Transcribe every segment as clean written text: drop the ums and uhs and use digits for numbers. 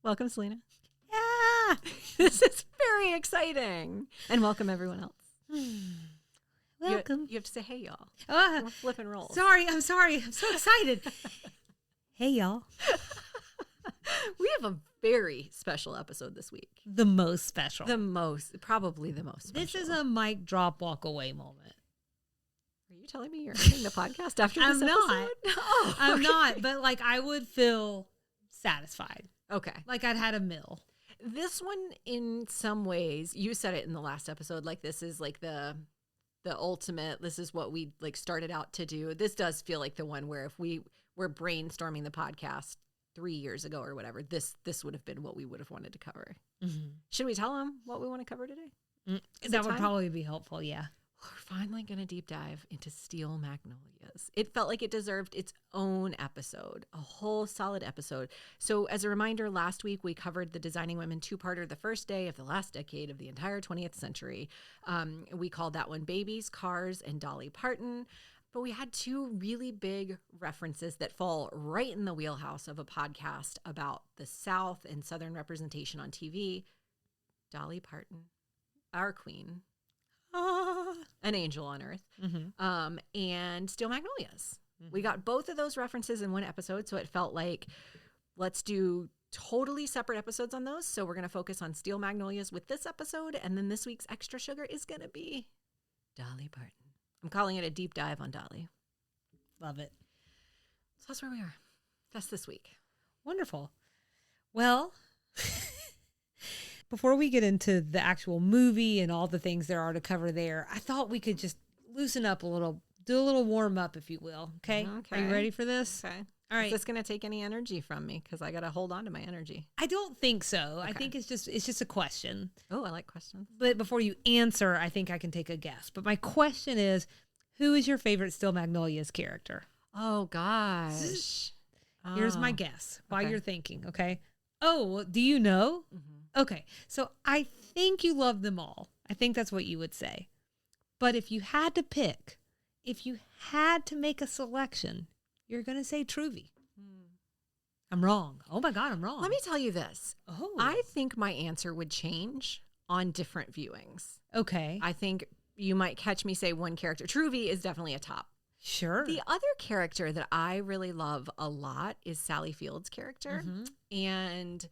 Welcome, Selena. Yeah, this is very exciting. And welcome everyone else. Welcome. You have to say, hey, y'all. We're flipping rolls. Sorry. I'm so excited. Hey, y'all. We have a very special episode this week. The most special. Probably the most special. This is a mic drop, walk away moment. Are you telling me you're ending the podcast after this episode? Not. Oh, I'm okay. not, but like I would feel satisfied. Okay. Like I'd had a meal. This one, in some ways, you said it in the last episode, like this is like the ultimate, this is what we like started out to do. This does feel like the one where if we were brainstorming the podcast 3 years ago or whatever, this would have been what we would have wanted to cover. Mm-hmm. Should we tell them what we want to cover today? That would probably be helpful, yeah. We're finally going to deep dive into Steel Magnolias. It felt like it deserved its own episode, a whole solid episode. So as a reminder, last week we covered the Designing Women two-parter, the first day of the last decade of the entire 20th century. We called that one Babies, Cars, and Dolly Parton. But we had two really big references that fall right in the wheelhouse of a podcast about the South and Southern representation on TV. Dolly Parton, our queen. An angel on earth, and Steel Magnolias. Mm-hmm. We got both of those references in one episode, so it felt like let's do totally separate episodes on those. So we're going to focus on Steel Magnolias with this episode, and then this week's extra sugar is going to be Dolly Parton. I'm calling it a deep dive on Dolly. Love it. So that's where we are. That's this week. Wonderful. Well, before we get into the actual movie and all the things there are to cover there, I thought we could just loosen up a little, do a little warm up, if you will. Okay? Are you ready for this? Okay. All right. Is this going to take any energy from me? Because I got to hold on to my energy. I don't think so. Okay. I think it's just a question. Oh, I like questions. But before you answer, I think I can take a guess. But my question is, who is your favorite Steel Magnolias character? Oh, gosh. Here's my guess while you're thinking, okay? Oh, do you know? Mm-hmm. Okay, so I think you love them all. I think that's what you would say. But if you had to pick, if you had to make a selection, you're going to say Truvy. I'm wrong. Oh my God, I'm wrong. Let me tell you this. Oh. I think my answer would change on different viewings. Okay. I think you might catch me say one character. Truvy is definitely a top. Sure. The other character that I really love a lot is Sally Field's character. Mm-hmm. And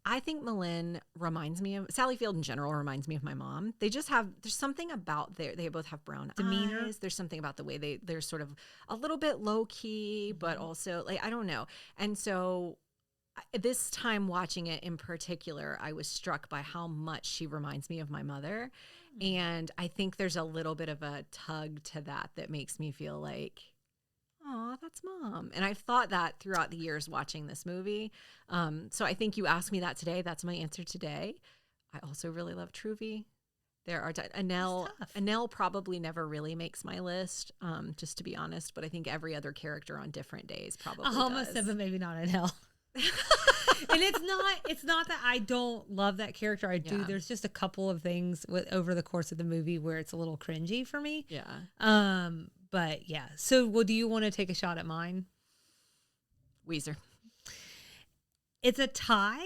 I think Malin reminds me of, Sally Field in general reminds me of my mom. They just have, there's something about they both have brown demeanor. Eyes. There's something about the way they're sort of a little bit low key, but also like, I don't know. And so this time watching it in particular, I was struck by how much she reminds me of my mother. And I think there's a little bit of a tug to that makes me feel like, oh, that's mom. And I've thought that throughout the years watching this movie. So I think you asked me that today. That's my answer today. I also really love Truvy. There are Anel probably never really makes my list, just to be honest. But I think every other character on different days probably does. Almost said, but maybe not Anel. And it's not that I don't love that character. I do. Yeah. There's just a couple of things over the course of the movie where it's a little cringy for me. Yeah. But yeah. So, well, do you want to take a shot at mine? Weezer. It's a tie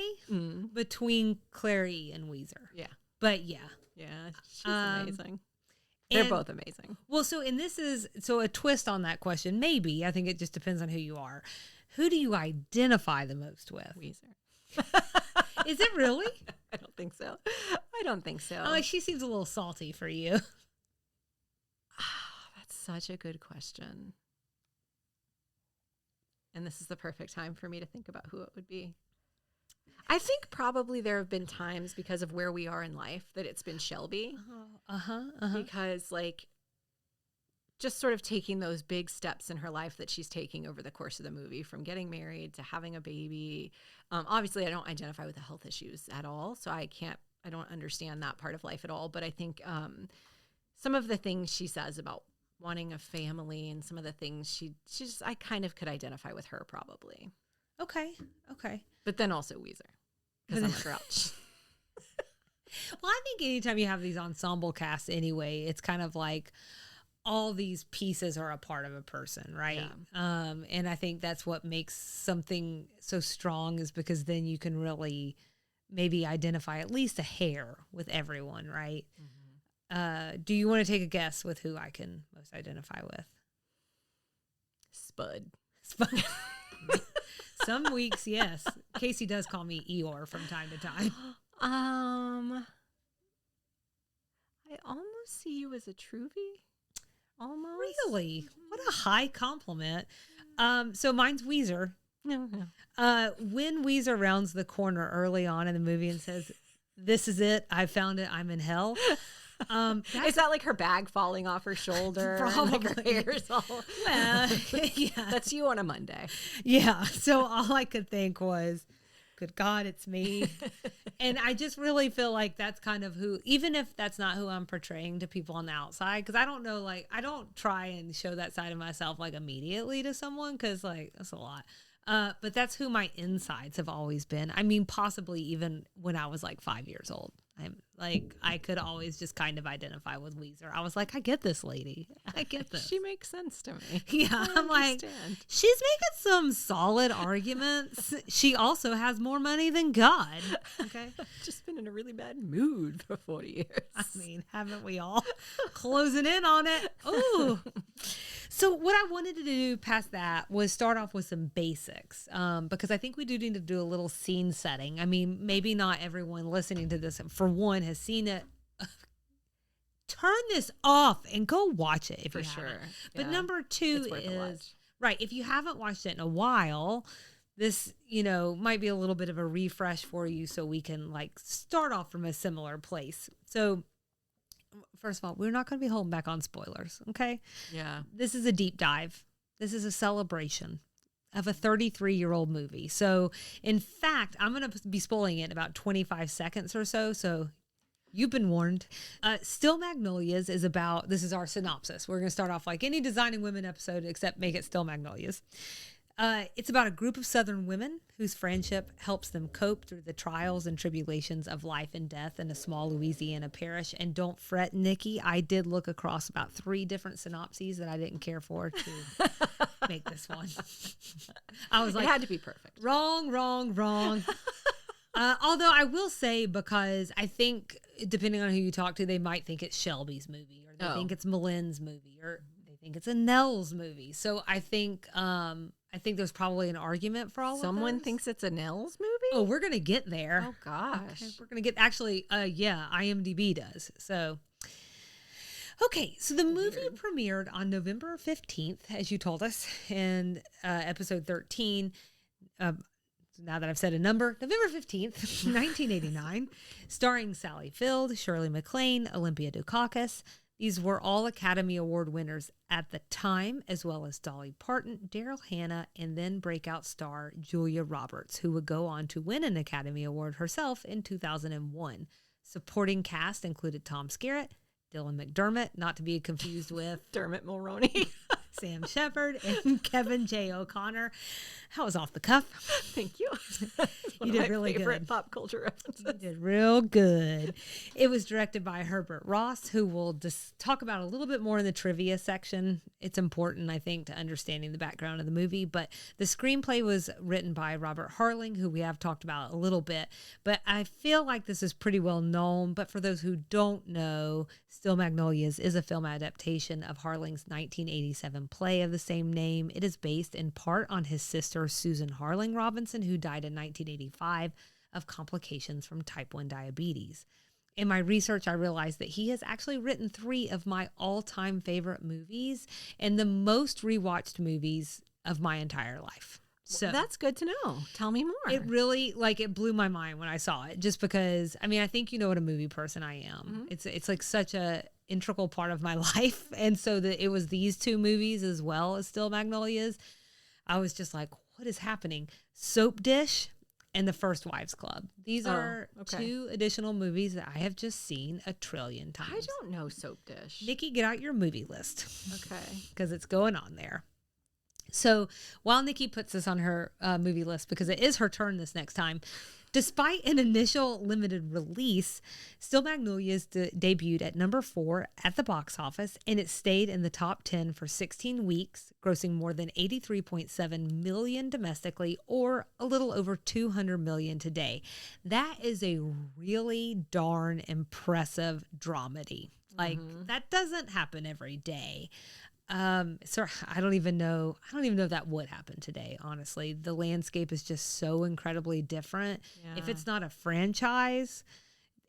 between Clary and Weezer. Yeah. But yeah. Yeah. She's amazing. They're both amazing. Well, so a twist on that question. Maybe. I think it just depends on who you are. Who do you identify the most with? Weezer. Is it really? I don't think so. I don't think so. Oh, she seems a little salty for you. That's such a good question. And this is the perfect time for me to think about who it would be. I think probably there have been times because of where we are in life that it's been Shelby. Because like just sort of taking those big steps in her life that she's taking over the course of the movie, from getting married to having a baby. Obviously, I don't identify with the health issues at all, so I don't understand that part of life at all. But I think some of the things she says about wanting a family and some of the things I kind of could identify with her probably. Okay. But then also Weezer, because I'm a grouch. Well, I think anytime you have these ensemble casts anyway, it's kind of like all these pieces are a part of a person, right? And I think that's what makes something so strong, is because then you can really maybe identify at least a hair with everyone, right? Do you want to take a guess with who I can most identify with? Spud. Some weeks, yes. Casey does call me Eeyore from time to time. I almost see you as a Truvy. Almost. Really? What a high compliment. So mine's Weezer. No. When Weezer rounds the corner early on in the movie and says, "This is it. I found it. I'm in hell." Is that like her bag falling off her shoulder? Probably. Like her hair's all... Well, yeah. That's you on a Monday. Yeah. So all I could think was, good God, it's me. And I just really feel like that's kind of who, even if that's not who I'm portraying to people on the outside, because I don't know, like, I don't try and show that side of myself like immediately to someone, because like that's a lot. But that's who my insides have always been. I mean, possibly even when I was like 5 years old. I'm like, I could always just kind of identify with Weezer. I was like, I get this lady. I get this. She makes sense to me. Yeah, I'm like, she's making some solid arguments. She also has more money than God. Okay. Just been in a really bad mood for 40 years. I mean, haven't we all? Closing in on it. Ooh. So what I wanted to do past that was start off with some basics, because I think we do need to do a little scene setting. I mean, maybe not everyone listening to this, for one, has seen it. Turn this off and go watch it if you haven't. But number two is, right, if you haven't watched it in a while, this, might be a little bit of a refresh for you, so we can like start off from a similar place. So first of all, we're not going to be holding back on spoilers, okay? Yeah. This is a deep dive. This is a celebration of a 33-year-old movie. So, in fact, I'm going to be spoiling it in about 25 seconds or so. So, you've been warned. Steel Magnolias is about, this is our synopsis. We're going to start off like any Designing Women episode, except make it Steel Magnolias. It's about a group of Southern women whose friendship helps them cope through the trials and tribulations of life and death in a small Louisiana parish. And don't fret, Nikki, I did look across about 3 different synopses that I didn't care for to make this one. I was like, it had to be perfect. Wrong. Although I will say, because I think depending on who you talk to, they might think it's Shelby's movie, or they think it's Malin's movie, or they think it's a Nell's movie. So I think there's probably an argument for all of Someone thinks it's a Nell's movie? Oh, we're going to get there. Oh, gosh. Okay, we're going to get, actually, IMDb does. So, okay. So the movie premiered on November 15th, as you told us, in episode 13. Now that I've said a number, November 15th, 1989, starring Sally Field, Shirley MacLaine, Olympia Dukakis. These were all Academy Award winners at the time, as well as Dolly Parton, Daryl Hannah, and then breakout star Julia Roberts, who would go on to win an Academy Award herself in 2001. Supporting cast included Tom Skerritt, Dylan McDermott, not to be confused with Dermot Mulroney, Sam Shepard, and Kevin J. O'Connor. That was off the cuff. Thank you. You did really good. Favorite pop culture references. You did real good. It was directed by Herbert Ross, who we'll just talk about a little bit more in the trivia section. It's important, I think, to understanding the background of the movie. But the screenplay was written by Robert Harling, who we have talked about a little bit. But I feel like this is pretty well known. But for those who don't know, Steel Magnolias is a film adaptation of Harling's 1987 play of the same name. It is based in part on his sister, Susan Harling Robinson, who died in 1985 of complications from type 1 diabetes. In my research, I realized that he has actually written 3 of my all-time favorite movies and the most rewatched movies of my entire life. So that's good to know. Tell me more. It really, it blew my mind when I saw it, just because, I mean, I think you know what a movie person I am. Mm-hmm. It's like such a integral part of my life. And so that it was these 2 movies as well as Steel Magnolias. I was just like, what is happening? Soap Dish and The First Wives Club. These are 2 additional movies that I have just seen a trillion times. I don't know Soap Dish. Nikki, get out your movie list. Okay. Because it's going on there. So while Nikki puts this on her movie list, because it is her turn this next time, Despite an initial limited release, Steel Magnolias debuted at number 4 at the box office, and it stayed in the top 10 for 16 weeks, grossing more than $83.7 million domestically, or a little over $200 million today. That is a really darn impressive dramedy. Like, that doesn't happen every day. So I don't even know if that would happen today, honestly. The landscape is just so incredibly different. Yeah. If it's not a franchise,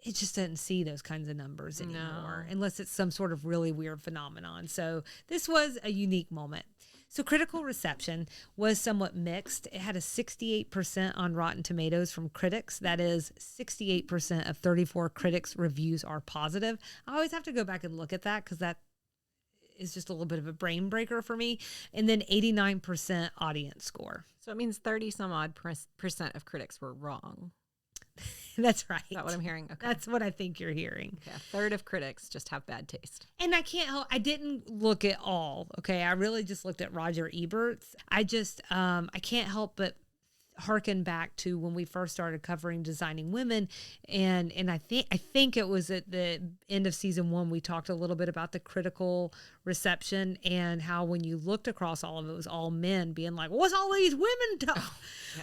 it just doesn't see those kinds of numbers anymore, unless it's some sort of really weird phenomenon. So this was a unique moment. So critical reception was somewhat mixed. It had a 68% on Rotten Tomatoes from critics. That is 68% of 34 critics' reviews are positive. I always have to go back and look at that because that is just a little bit of a brain breaker for me. And then 89% audience score. So it means 30 some odd percent of critics were wrong. That's right. Is that what I'm hearing? Okay. That's what I think you're hearing. Okay. A third of critics just have bad taste. And I can't help, I didn't look at all. Okay. I really just looked at Roger Ebert's. I can't help but harken back to when we first started covering Designing Women, and I think it was at the end of season 1 we talked a little bit about the critical reception and how when you looked across all of it, was all men being like, what's all these women talk?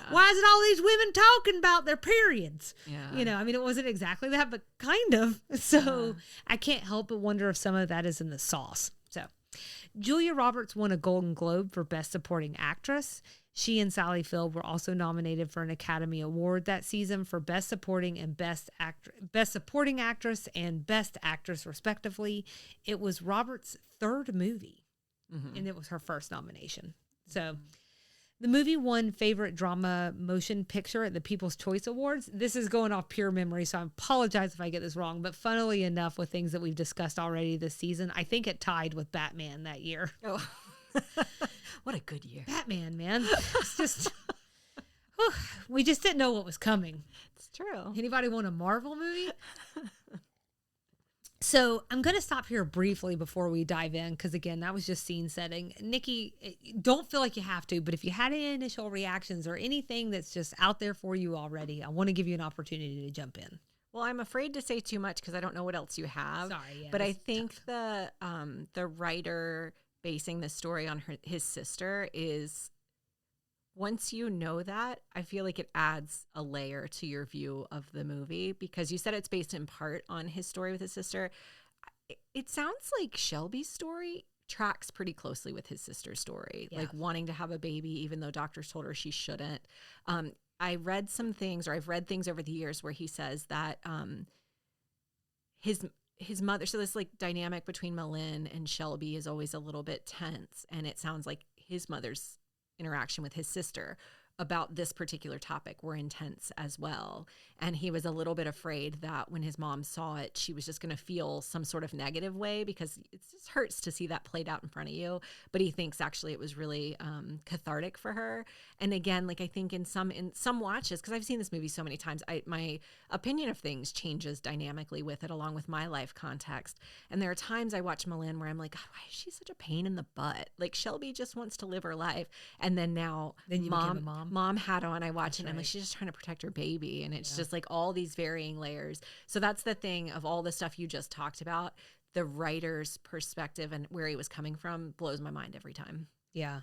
Why is it all these women talking about their periods? I mean, it wasn't exactly that, but kind of. So I can't help but wonder if some of that is in the sauce. So Julia Roberts won a Golden Globe for Best Supporting Actress. She and Sally Field were also nominated for an Academy Award that season for Best Supporting and Best Supporting Actress and Best Actress, respectively. It was Roberts' third movie, and it was her first nomination. So the movie won Favorite Drama Motion Picture at the People's Choice Awards. This is going off pure memory, so I apologize if I get this wrong. But funnily enough, with things that we've discussed already this season, I think it tied with Batman that year. Oh. What a good year. Batman, man. It's just, we just didn't know what was coming. It's true. Anybody want a Marvel movie? So I'm going to stop here briefly before we dive in, because again, that was just scene setting. Nikki, don't feel like you have to, but if you had any initial reactions or anything that's just out there for you already, I want to give you an opportunity to jump in. Well, I'm afraid to say too much because I don't know what else you have. Sorry, yeah, but I think the writer basing the story on his sister is, once you know that, I feel like it adds a layer to your view of the movie, because you said it's based in part on his story with his sister. It sounds like Shelby's story tracks pretty closely with his sister's story, like wanting to have a baby, even though doctors told her she shouldn't. I've read things over the years where he says that his mother, so this like dynamic between Malin and Shelby is always a little bit tense, and it sounds like his mother's interaction with his sister about this particular topic were intense as well. And he was a little bit afraid that when his mom saw it, she was just going to feel some sort of negative way, because it just hurts to see that played out in front of you. But he thinks actually it was really cathartic for her. And again, like I think in some watches, because I've seen this movie so many times, my opinion of things changes dynamically with it, along with my life context. And there are times I watch Malin where I'm like, God, why is she such a pain in the butt? Like Shelby just wants to live her life. And then now mom had on, I watch it and I'm like, she's just trying to protect her baby. And it's just like all these varying layers. So that's the thing of all the stuff you just talked about. The writer's perspective and where he was coming from blows my mind every time. Yeah.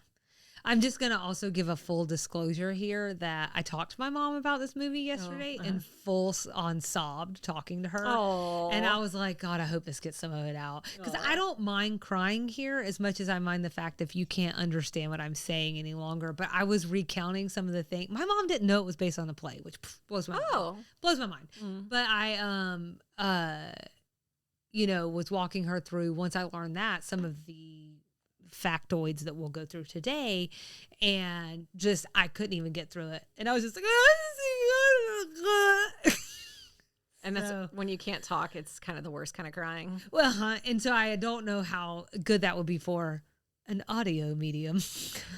I'm just going to also give a full disclosure here that I talked to my mom about this movie yesterday and full on sobbed talking to her. Oh. And I was like, God, I hope this gets some of it out. Because I don't mind crying here as much as I mind the fact if you can't understand what I'm saying any longer. But I was recounting some of the things. My mom didn't know it was based on the play, which blows my mind. Blows my mind. Mm. But I, was walking her through, once I learned that, some of the factoids that we'll go through today, and just I couldn't even get through it, and I was just like, and that's when you can't talk, it's kind of the worst kind of crying. Well, and so I don't know how good that would be for an audio medium.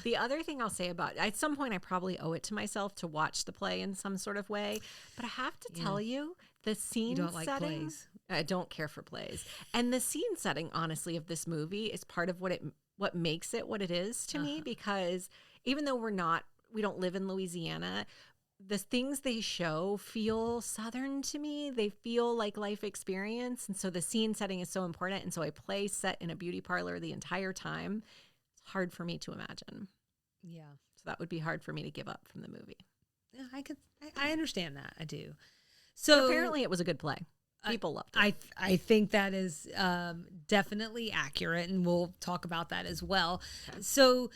The other thing I'll say about, at some point I probably owe it to myself to watch the play in some sort of way, but I have to tell you, the scene you don't like setting, plays. I don't care for plays, and the scene setting, honestly, of this movie is part of what makes it what it is to me, because even though we don't live in Louisiana, the things they show feel Southern to me. They feel like life experience. And so the scene setting is so important. And so I play set in a beauty parlor the entire time. It's hard for me to imagine. Yeah. So that would be hard for me to give up from the movie. Yeah, I understand that. I do. So but apparently it was a good play. People loved it. I think that is definitely accurate, and we'll talk about that as well. Okay. So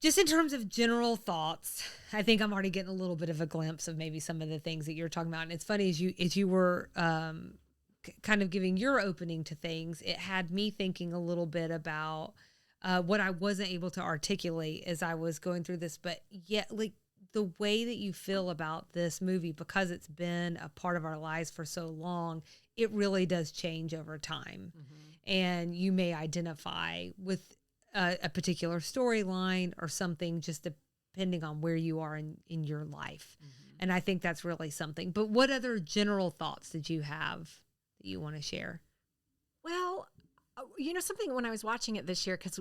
just in terms of general thoughts, I think I'm already getting a little bit of a glimpse of maybe some of the things that you're talking about. And it's funny, as you were kind of giving your opening to things, it had me thinking a little bit about what I wasn't able to articulate as I was going through this. But yet, like, the way that you feel about this movie, because it's been a part of our lives for so long, it really does change over time. Mm-hmm. And you may identify with a particular storyline or something, just depending on where you are in your life. Mm-hmm. And I think that's really something. But what other general thoughts did you have that you want to share? Well, something when I was watching it this year, because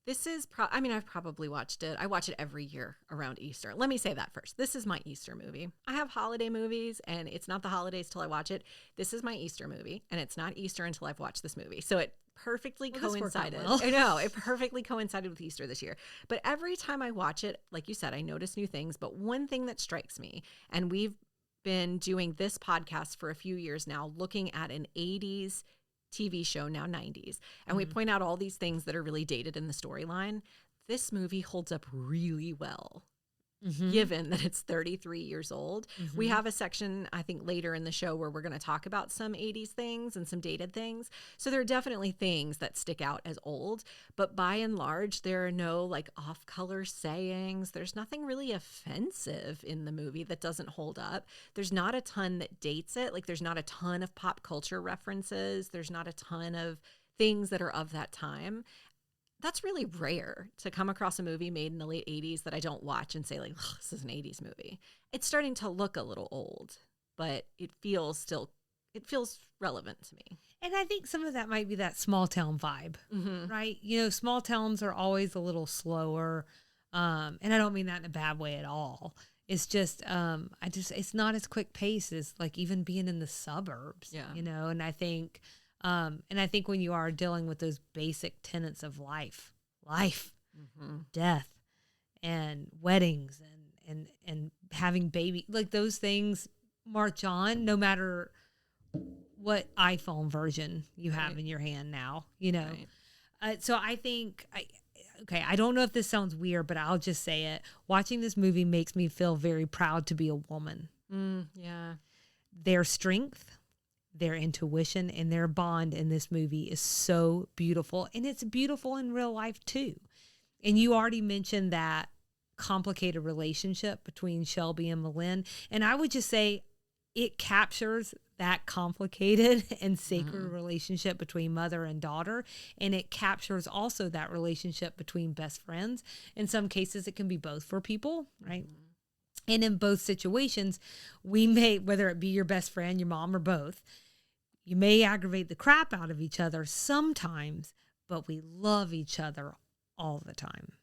this is, I've probably watched it. I watch it every year around Easter. Let me say that first. This is my Easter movie. I have holiday movies, and it's not the holidays till I watch it. This is my Easter movie, and it's not Easter until I've watched this movie. So it perfectly coincided. Well. I know, it perfectly coincided with Easter this year. But every time I watch it, like you said, I notice new things. But one thing that strikes me, and we've been doing this podcast for a few years now, looking at an 80s TV show, now 90s. And we point out all these things that are really dated in the storyline. This movie holds up really well, given that it's 33 years old. Mm-hmm. We have a section, I think, later in the show where we're going to talk about some 80s things and some dated things. So there are definitely things that stick out as old. But by and large, there are no like off-color sayings. There's nothing really offensive in the movie that doesn't hold up. There's not a ton that dates it. Like there's not a ton of pop culture references. There's not a ton of things that are of that time. That's really rare to come across a movie made in the late 80s that I don't watch and say like, oh, this is an 80s movie. It's starting to look a little old, but it feels relevant to me. And I think some of that might be that small town vibe, right? Small towns are always a little slower. And I don't mean that in a bad way at all. It's just, it's not as quick pace as like even being in the suburbs, and I think when you are dealing with those basic tenets of life, death, and weddings, and having baby, like those things march on no matter what iPhone version you have in your hand now, Right. So I think, I don't know if this sounds weird, but I'll just say it. Watching this movie makes me feel very proud to be a woman. Yeah. Their strength, their intuition, and their bond in this movie is so beautiful. And it's beautiful in real life too. And you already mentioned that complicated relationship between Shelby and Malin. And I would just say it captures that complicated and sacred relationship between mother and daughter. And it captures also that relationship between best friends. In some cases, it can be both for people, right? And in both situations, we may, whether it be your best friend, your mom, or both, you may aggravate the crap out of each other sometimes, but we love each other all the time.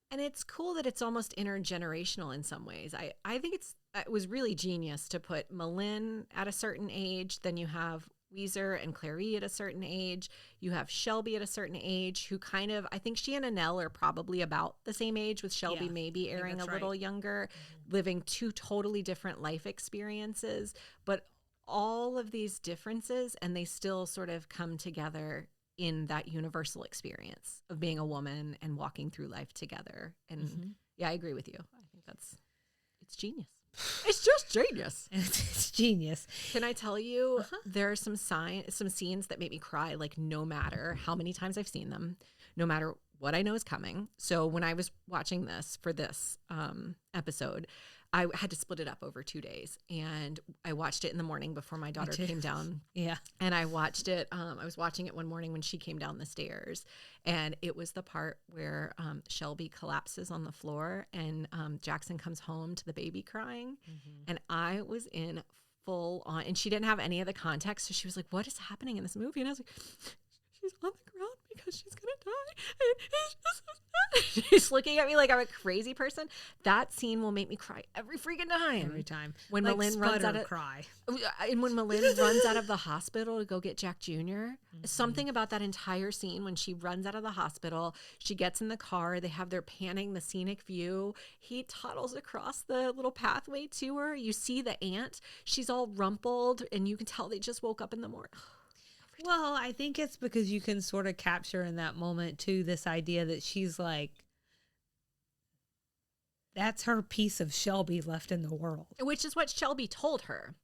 And it's cool that it's almost intergenerational in some ways. I think it was really genius to put Malin at a certain age. Then you have Weezer and Clary at a certain age. You have Shelby at a certain age, who kind of, I think she and Annelle are probably about the same age, with Shelby maybe airing a little younger, living two totally different life experiences. But all of these differences, and they still sort of come together in that universal experience of being a woman and walking through life together. And I agree with you. I think it's genius. It's just genius. It's genius. Can I tell you, there are some scenes that make me cry, like no matter how many times I've seen them, no matter what I know is coming. So when I was watching this for this episode, I had to split it up over 2 days, and I watched it in the morning before my daughter came down. Yeah. And I watched it. I was watching it one morning when she came down the stairs, and it was the part where Shelby collapses on the floor, and Jackson comes home to the baby crying. And I was in full on, and she didn't have any of the context. So she was like, what is happening in this movie? And I was like, she's on the ground because she's going to die. And it's just so sad. She's looking at me like I'm a crazy person. That scene will make me cry every freaking time. Every time. When like Malin runs out of cry. And when Malin runs out of the hospital to go get Jack Jr., something about that entire scene when she runs out of the hospital, she gets in the car, they have their panning the scenic view. He toddles across the little pathway to her. You see the aunt. She's all rumpled, and you can tell they just woke up in the morning. Well, I think it's because you can sort of capture in that moment, too, this idea that she's like, that's her piece of Shelby left in the world. Which is what Shelby told her.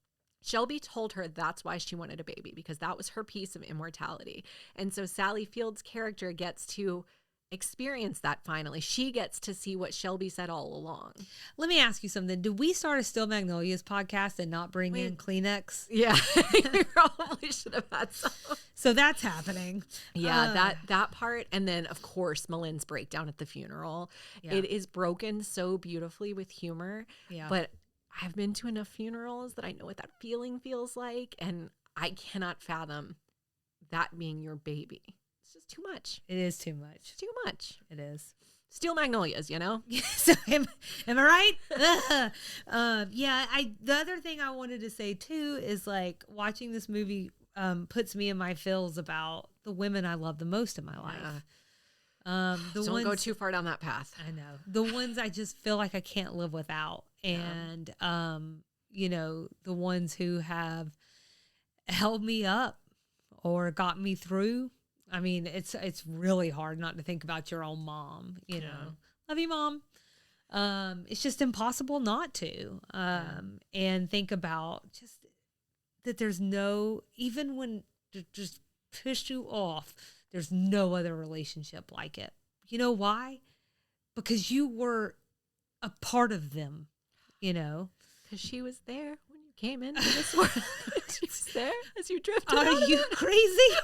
Shelby told her that's why she wanted a baby, because that was her piece of immortality. And so Sally Field's character gets to experience that finally. She gets to see what Shelby said all along. Let me ask you something. Did we start a Steel Magnolias podcast and not bring in Kleenex? Yeah, you probably should have had some. So that's happening. Yeah, that part. And then, of course, Malin's breakdown at the funeral. Yeah. It is broken so beautifully with humor. Yeah. But I've been to enough funerals that I know what that feeling feels like. And I cannot fathom that being your baby. It's just too much. It is too much. It's too much. It is. Steel Magnolias, you know? So am I right? The other thing I wanted to say too is like watching this movie puts me in my feels about the women I love the most in my life. Don't go too far down that path. I know. The ones I just feel like I can't live without. And the ones who have held me up or got me through. I mean, it's really hard not to think about your own mom, you know. Love you, Mom. It's just impossible not to. And think about just that there's no, even when just push you off, there's no other relationship like it. You know why? Because you were a part of them, you know. Because she was there when you came into this world. She was there as you drifted. Are you crazy?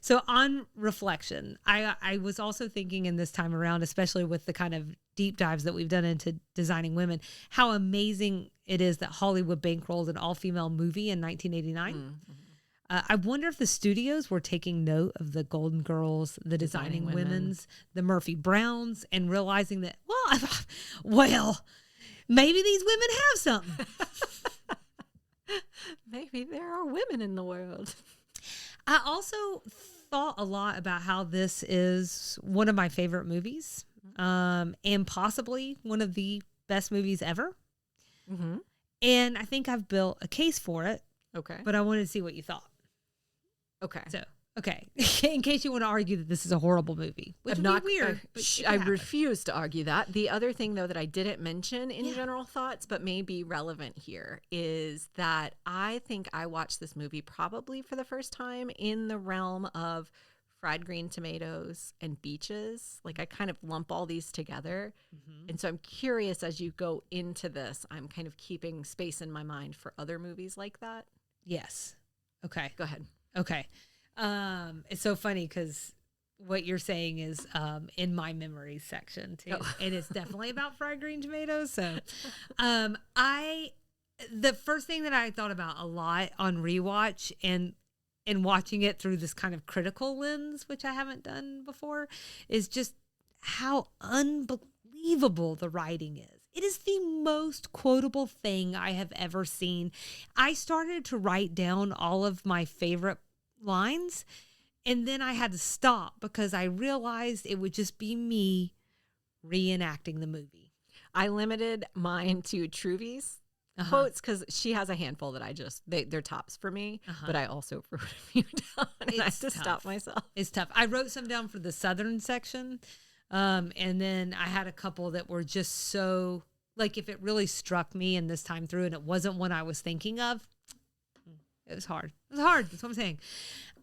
So on reflection, I was also thinking in this time around, especially with the kind of deep dives that we've done into designing women, how amazing it is that Hollywood bankrolled an all-female movie in 1989. Mm-hmm. I wonder if the studios were taking note of the Golden Girls, the Designing Women's, the Murphy Browns, and realizing that, well, maybe these women have something. Maybe there are women in the world. I also thought a lot about how this is one of my favorite movies, and possibly one of the best movies ever. Mm-hmm. And I think I've built a case for it. Okay. But I wanted to see what you thought. Okay. So, okay. In case you want to argue that this is a horrible movie, which would be weird. I refuse to argue that. The other thing, though, that I didn't mention in general thoughts, but may be relevant here, is that I think I watched this movie probably for the first time in the realm of fried green tomatoes and beaches. Like, I kind of lump all these together. Mm-hmm. And so I'm curious, as you go into this, I'm kind of keeping space in my mind for other movies like that. Yes. Okay. Go ahead. Okay. It's so funny because what you're saying is in my memories section too. Oh. And it's definitely about fried green tomatoes. So the first thing that I thought about a lot on rewatch and watching it through this kind of critical lens, which I haven't done before, is just how unbelievable the writing is. It is the most quotable thing I have ever seen. I started to write down all of my favorite lines, and then I had to stop because I realized it would just be me reenacting the movie. I limited mine to Truvy's quotes because she has a handful that they're tops for me, but I also wrote a few down and I had to stop myself. It's tough. I wrote some down for the Southern section. And then I had a couple that were just so, like, if it really struck me in this time through and it wasn't one I was thinking of, it was hard. It was hard. That's what I'm saying.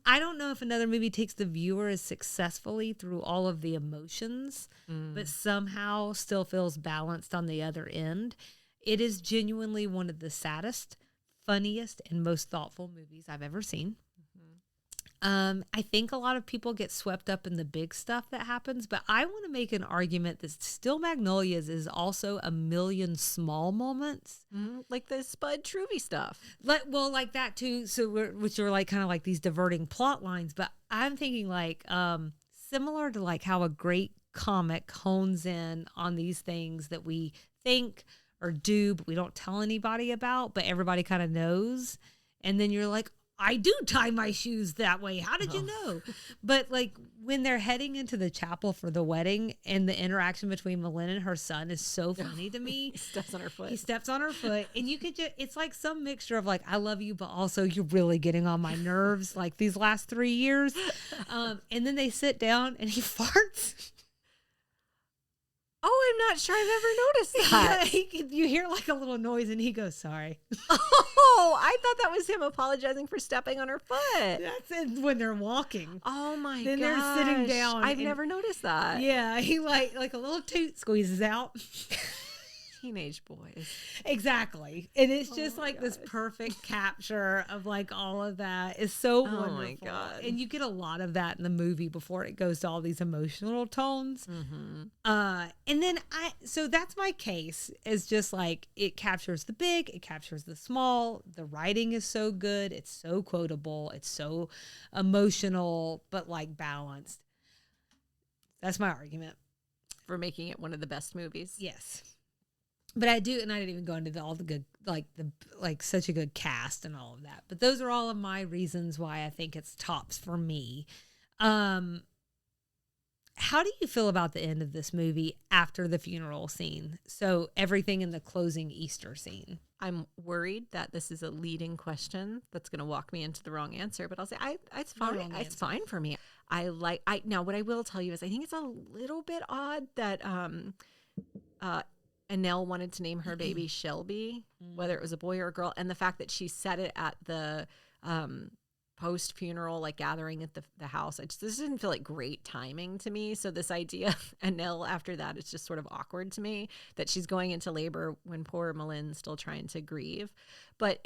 I don't know if another movie takes the viewer as successfully through all of the emotions, but somehow still feels balanced on the other end. It is genuinely one of the saddest, funniest, and most thoughtful movies I've ever seen. I think a lot of people get swept up in the big stuff that happens, but I want to make an argument that Steel Magnolias is also a million small moments. Like the Spud Truvy stuff. Like that too. So which are like kind of like these diverting plot lines, but I'm thinking like similar to like how a great comic hones in on these things that we think or do, but we don't tell anybody about, but everybody kind of knows. And then you're like, I do tie my shoes that way. How did you know? But like when they're heading into the chapel for the wedding and the interaction between Malin and her son is so funny to me. He steps on her foot. He steps on her foot. And you could just, it's like some mixture of like, I love you, but also you're really getting on my nerves like these last 3 years. And then they sit down and he farts. Oh, I'm not sure I've ever noticed that. You hear like a little noise and he goes, sorry. Oh, I thought that was him apologizing for stepping on her foot. That's when they're walking. Oh my god. Then they're sitting down. I've never noticed that. Yeah, he like a little toot squeezes out. Teenage boys. Exactly. And it's just like this perfect capture of like all of that. It's so wonderful. My God. And you get a lot of that in the movie before it goes to all these emotional tones. And then so that's my case, is just like it captures the big, it captures the small. The writing is so good. It's so quotable. It's so emotional, but like balanced. That's my argument. For making it one of the best movies. Yes. But I do, and I didn't even go into all the good, like such a good cast and all of that. But those are all of my reasons why I think it's tops for me. How do you feel about the end of this movie after the funeral scene? So everything in the closing Easter scene. I'm worried that this is a leading question that's going to walk me into the wrong answer, but I'll say it's fine. It's fine for me. Now what I will tell you is I think it's a little bit odd that Annelle wanted to name her baby Shelby, whether it was a boy or a girl, and the fact that she said it at the post-funeral like gathering at the house. This didn't feel like great timing to me. So this idea of Annelle after that is just sort of awkward to me, that she's going into labor when poor Malin's still trying to grieve. But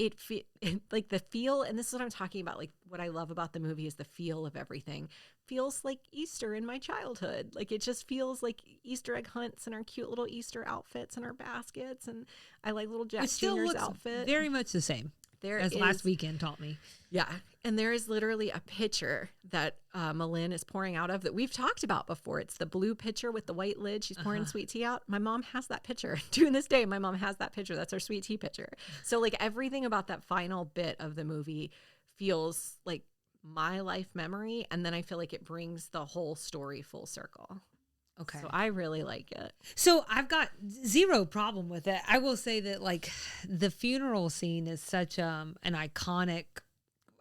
like the feel, and this is what I'm talking about, like what I love about the movie is the feel of everything. Feels like Easter in my childhood. Like it just feels like Easter egg hunts and our cute little Easter outfits and our baskets. And I like little Jack Jr.'s outfit. Very much the same. Last weekend taught me. Yeah. And there is literally a pitcher that Malin is pouring out of that we've talked about before. It's the blue pitcher with the white lid. She's pouring sweet tea out. My mom has that pitcher. To this day, my mom has that pitcher. That's our sweet tea pitcher. So like everything about that final bit of the movie feels like my life memory. And then I feel like it brings the whole story full circle. Okay. So I really like it. So I've got zero problem with it. I will say that like the funeral scene is such an iconic,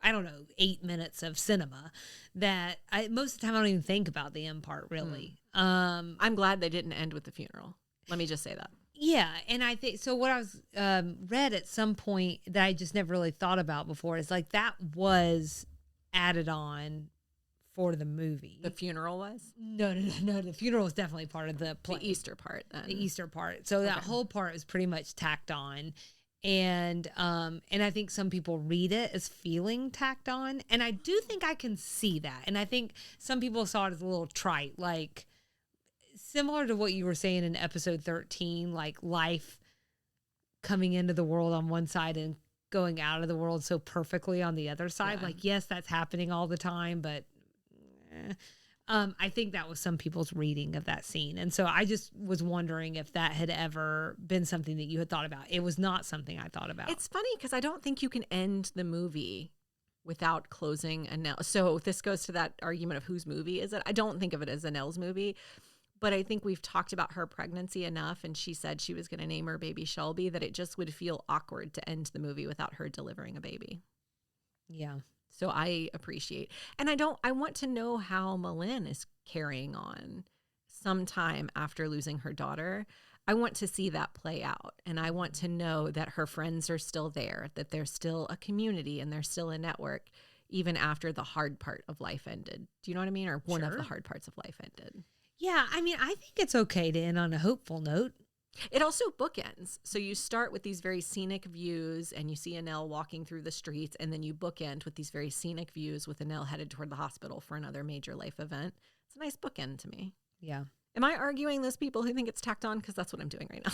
8 minutes of cinema that most of the time I don't even think about the end part really. I'm glad they didn't end with the funeral. Let me just say that. Yeah. And I think, so what I was read at some point that I just never really thought about before is like that was added on for the movie. The funeral was? No. The funeral was definitely part of the play. The Easter part then. The Easter part. So that whole part was pretty much tacked on. And I think some people read it as feeling tacked on. And I do think I can see that. And I think some people saw it as a little trite, like similar to what you were saying in episode 13, like life coming into the world on one side and going out of the world so perfectly on the other side. Yeah. Like, yes, that's happening all the time, but I think that was some people's reading of that scene. And so I just was wondering if that had ever been something that you had thought about. It was not something I thought about. It's funny because I don't think you can end the movie without closing Annelle. So this goes to that argument of whose movie is it? I don't think of it as Annelle's movie, but I think we've talked about her pregnancy enough, and she said she was going to name her baby Shelby, that it just would feel awkward to end the movie without her delivering a baby. Yeah. So I appreciate, and I want to know how Malin is carrying on sometime after losing her daughter. I want to see that play out. And I want to know that her friends are still there, that there's still a community and there's still a network, even after the hard part of life ended. Do you know what I mean? Or one of the hard parts of life ended. Yeah. I mean, I think it's okay to end on a hopeful note. It also bookends. So you start with these very scenic views and you see Annelle walking through the streets, and then you bookend with these very scenic views with Annelle headed toward the hospital for another major life event. It's a nice bookend to me. Yeah. Am I arguing those people who think it's tacked on? Because that's what I'm doing right now.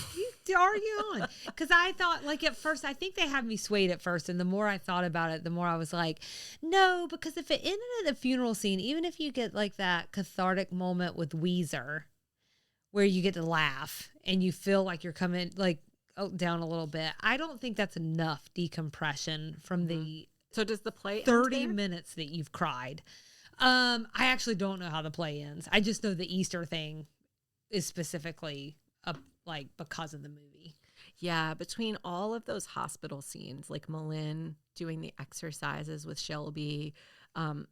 You argue on. Because I thought, like, at first, I think they had me swayed at first. And the more I thought about it, the more I was like, no, because if it ended at a funeral scene, even if you get like that cathartic moment with Weezer, where you get to laugh and you feel like you're coming like down a little bit, I don't think that's enough decompression from the So does the play 30 minutes that you've cried. I actually don't know how the play ends. I just know the Easter thing is specifically like because of the movie. Yeah, between all of those hospital scenes, like Malin doing the exercises with Shelby,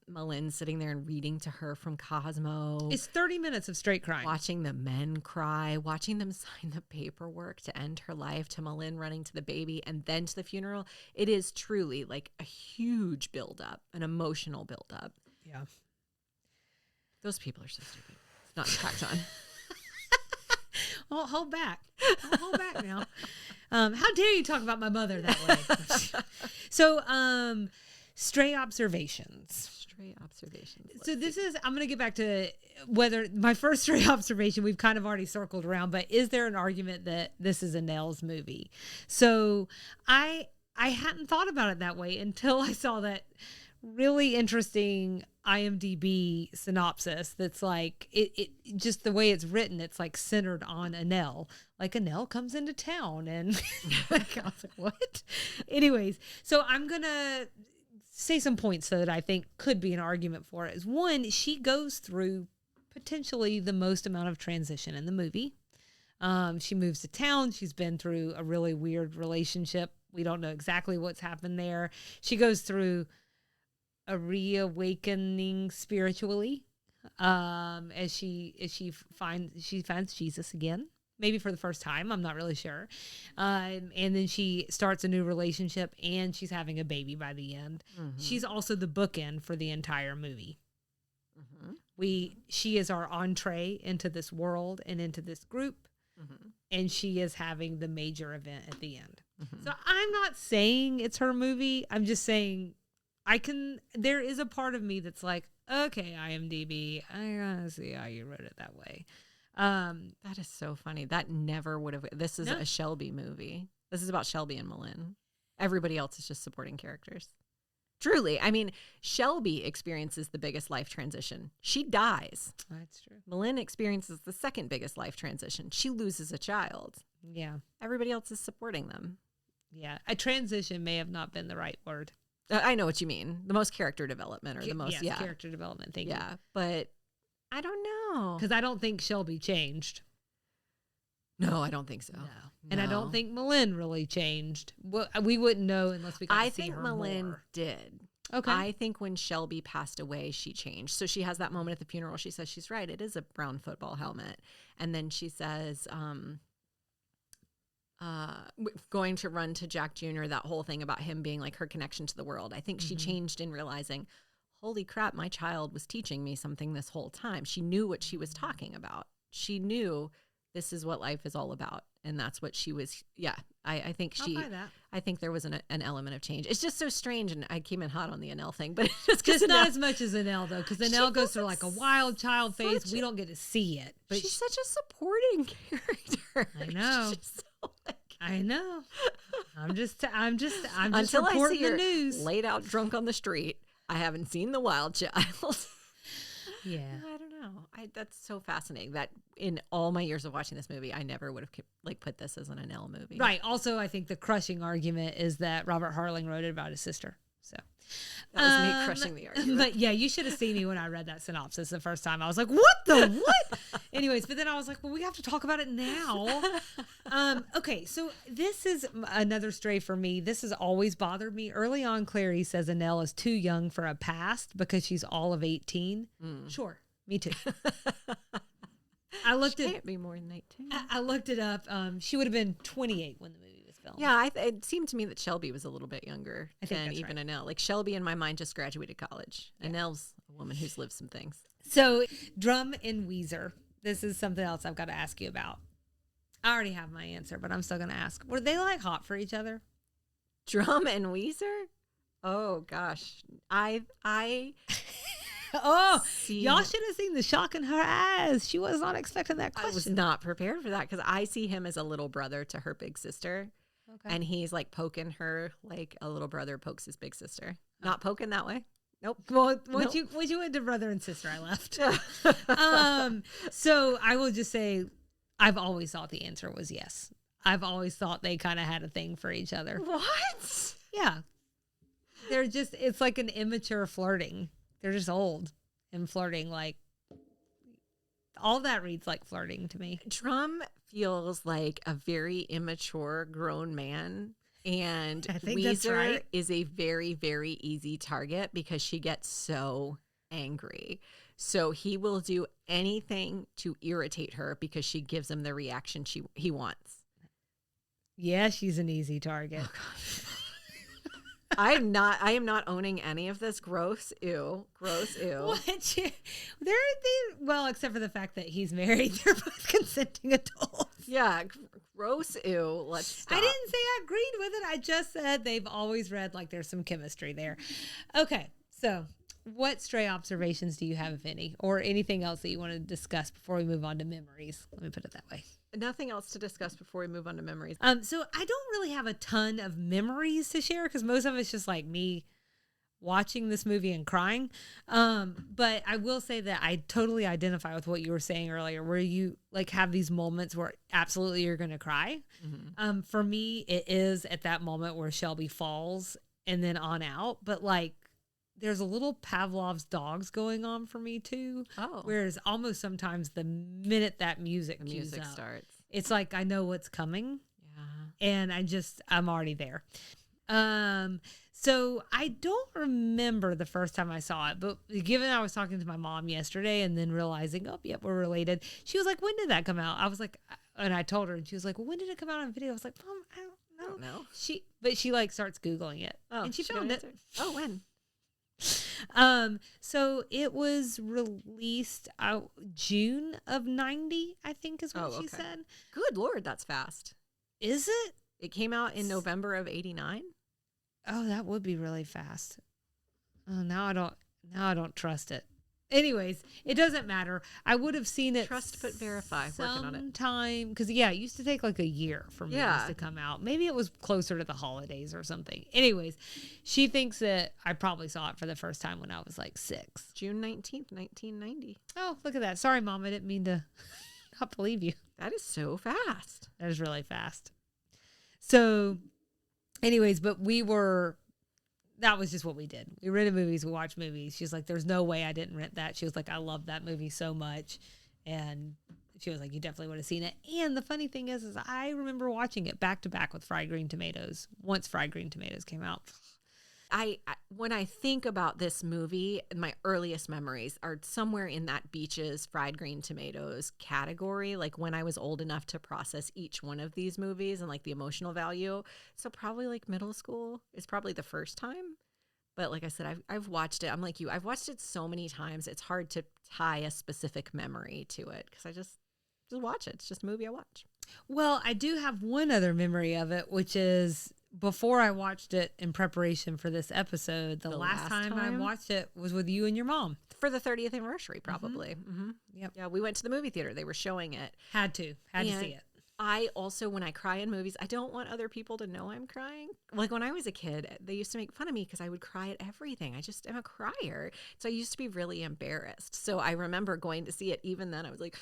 Malin sitting there and reading to her from Cosmo. It's 30 minutes of straight crying. Watching the men cry, watching them sign the paperwork to end her life, to Malin running to the baby and then to the funeral. It is truly like a huge buildup, an emotional buildup. Yeah. Those people are so stupid. It's not tacked on. Well, hold back. Hold back now. How dare you talk about my mother that way? So, stray observations. Stray observations. So this is, I'm going to get back to whether my first stray observation, we've kind of already circled around, but is there an argument that this is Annelle's movie? So I hadn't thought about it that way until I saw that really interesting IMDb synopsis that's like it just the way it's written, it's like centered on Annelle. Like Annelle comes into town and like, I was like, what? Anyways, so I'm gonna say some points that I think could be an argument for it. Is one, she goes through potentially the most amount of transition in the movie. She moves to town. She's been through a really weird relationship. We don't know exactly what's happened there. She goes through a reawakening spiritually, as she finds Jesus again, maybe for the first time. I'm not really sure. And then she starts a new relationship, and she's having a baby by the end. Mm-hmm. She's also the bookend for the entire movie. Mm-hmm. She is our entree into this world and into this group, mm-hmm. and she is having the major event at the end. Mm-hmm. So I'm not saying it's her movie. I'm just saying there is a part of me that's like, okay, IMDb, I gotta see how you wrote it that way. That is so funny. That never would have. This is a Shelby movie. This is about Shelby and Malin. Everybody else is just supporting characters. Truly. I mean, Shelby experiences the biggest life transition. She dies. That's true. Malin experiences the second biggest life transition. She loses a child. Yeah. Everybody else is supporting them. Yeah. A transition may have not been the right word. I know what you mean. The most character development, or the most, character development. Thank you. Yeah, but I don't know. Because I don't think Shelby changed. No, I don't think so. No. And I don't think Malin really changed. Well, we wouldn't know unless we got to see her I think Malin more. did. Okay. I think when Shelby passed away, she changed. So she has that moment at the funeral. She says she's right. It is a brown football helmet. And then she says, going to run to Jack Jr., that whole thing about him being like her connection to the world. I think she changed in realizing, holy crap, my child was teaching me something this whole time. She knew what she was talking about. She knew this is what life is all about. And that's what she was. Yeah, I think I think there was an element of change. It's just so strange. And I came in hot on the Annelle thing, but it's just not as much as Annelle, though, because Annelle goes through like a wild child phase. We don't get to see it. But she's such a supporting character. I know. I know. I'm just until reporting I see the news. Laid out drunk on the street. I haven't seen the wild child. Yeah. I don't know. That's so fascinating that in all my years of watching this movie, I never would have put this as an Annelle movie. Right. Also, I think the crushing argument is that Robert Harling wrote it about his sister. So that was me crushing the argument. But yeah, you should have seen me when I read that synopsis the first time. I was like, what the what? Anyways, but then I was like, well, we have to talk about it now. Okay, so this is another stray for me. This has always bothered me. Early on, Clary says Annelle is too young for a past because she's all of 18. Sure, me too. She can't be more than 18. I looked it up. She would have been 28 when the movie was filmed. Yeah, it seemed to me that Shelby was a little bit younger than even right. Annelle. Like Shelby in my mind just graduated college. Yeah. Annelle's a woman who's lived some things. So Drum and Weezer. This is something else I've got to ask you about. I already have my answer, but I'm still going to ask. Were they like hot for each other? Drum and Weezer? Oh gosh. I Oh, see y'all should have seen the shock in her eyes. She was not expecting that I question. was not prepared for that because I see him as a little brother to her big sister. Okay. And he's like poking her like a little brother pokes his big sister. Not poking that way. Nope. Well, once Nope. you went to brother and sister, I left. So I will just say, I've always thought the answer was yes. I've always thought they kind of had a thing for each other. What? Yeah. It's like an immature flirting. They're just old and flirting. Like, all that reads like flirting to me. Drum feels like a very immature grown man. And I think that's Weezer right. is a very, very easy target because she gets so angry. So he will do anything to irritate her because she gives him the reaction he wants. Yeah, she's an easy target. Oh, gosh. I am not owning any of this. Gross, ew. Gross, ew. Well, except for the fact that he's married. They're both consenting adults. Yeah, gross, ew. Let's stop. I didn't say I agreed with it. I just said they've always read like there's some chemistry there. Okay, so what stray observations do you have, if any, or anything else that you want to discuss before we move on to memories? Let me put it that way. Nothing else to discuss before we move on to memories. So I don't really have a ton of memories to share because most of it's just like me watching this movie and crying. But I will say that I totally identify with what you were saying earlier, where you like have these moments where absolutely you're going to cry. Mm-hmm. For me, it is at that moment where Shelby falls and then on out. But like, there's a little Pavlov's dogs going on for me too. Oh. Whereas almost sometimes the minute that music starts, it's like I know what's coming. Yeah. And I'm already there. So I don't remember the first time I saw it, but given I was talking to my mom yesterday and then realizing, oh, yep, we're related. She was like, when did that come out? I was like, and I told her, and she was like, well, when did it come out on video? I was like, Mom, I don't know. She like starts Googling it. Oh, and she found it. Oh, when? So it was released out June of 90, I think is what she said. Good Lord, that's fast. Is it? It came out in November of 89. Oh, that would be really fast. Oh, now I don't trust it. Anyways, it doesn't matter. I would have seen it. Trust but verify. Working on it. Sometime, because it used to take like a year for movies to come out. Maybe it was closer to the holidays or something. Anyways, she thinks that I probably saw it for the first time when I was like 6. June 19th, 1990. Oh, look at that. Sorry, Mom. I didn't mean to not believe you. That is so fast. That is really fast. So, anyways, but that was just what we did. We rented movies. We watched movies. She's like, there's no way I didn't rent that. She was like, I love that movie so much. And she was like, you definitely would have seen it. And the funny thing is I remember watching it back to back with Fried Green Tomatoes. Once Fried Green Tomatoes came out. When I think about this movie, my earliest memories are somewhere in that Beaches, Fried Green Tomatoes category, like when I was old enough to process each one of these movies and like the emotional value. So probably like middle school is probably the first time. But like I said, I've watched it. I'm like you. I've watched it so many times. It's hard to tie a specific memory to it because I just watch it. It's just a movie I watch. Well, I do have one other memory of it, which is before I watched it in preparation for this episode, the last time I watched it was with you and your mom. For the 30th anniversary, probably. Mm-hmm. Yep. Yeah, we went to the movie theater. They were showing it. Had to see it. I also, when I cry in movies, I don't want other people to know I'm crying. Like when I was a kid, they used to make fun of me because I would cry at everything. I just am a crier. So I used to be really embarrassed. So I remember going to see it. Even then, I was like,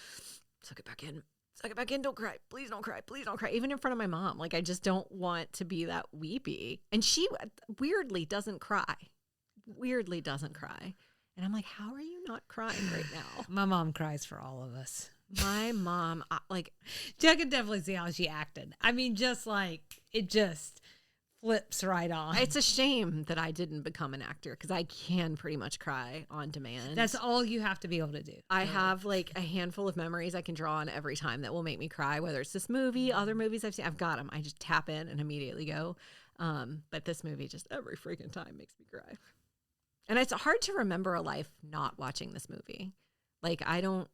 suck it back in. Suck it back in. Don't cry. Please don't cry. Please don't cry. Even in front of my mom. Like, I just don't want to be that weepy. And she weirdly doesn't cry. And I'm like, how are you not crying right now? My mom cries for all of us. My mom, I can definitely see how she acted. I mean, just like, it just flips right on. It's a shame that I didn't become an actor because I can pretty much cry on demand. That's all you have to be able to do. I have like a handful of memories I can draw on every time that will make me cry, whether it's this movie, other movies I've seen. I've got them. I just tap in and immediately go. But this movie just every freaking time makes me cry. And it's hard to remember a life not watching this movie. Like, I don't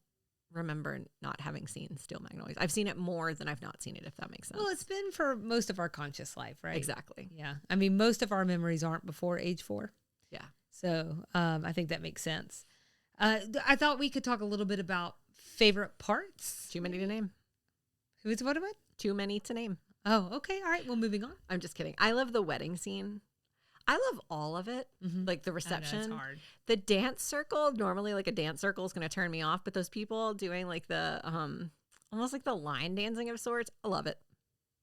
remember not having seen Steel Magnolias. I've seen it more than I've not seen it, if that makes sense. Well, it's been for most of our conscious life, right? Exactly. Yeah. I mean, most of our memories aren't before age 4. Yeah. So I think that makes sense. I thought we could talk a little bit about favorite parts. Too many to name. What am I? Too many to name. Oh, okay. All right. Well, moving on. I'm just kidding. I love the wedding scene. I love all of it, like the reception. I know, it's hard. The dance circle, normally like a dance circle is going to turn me off, but those people doing like the almost like the line dancing of sorts, I love it.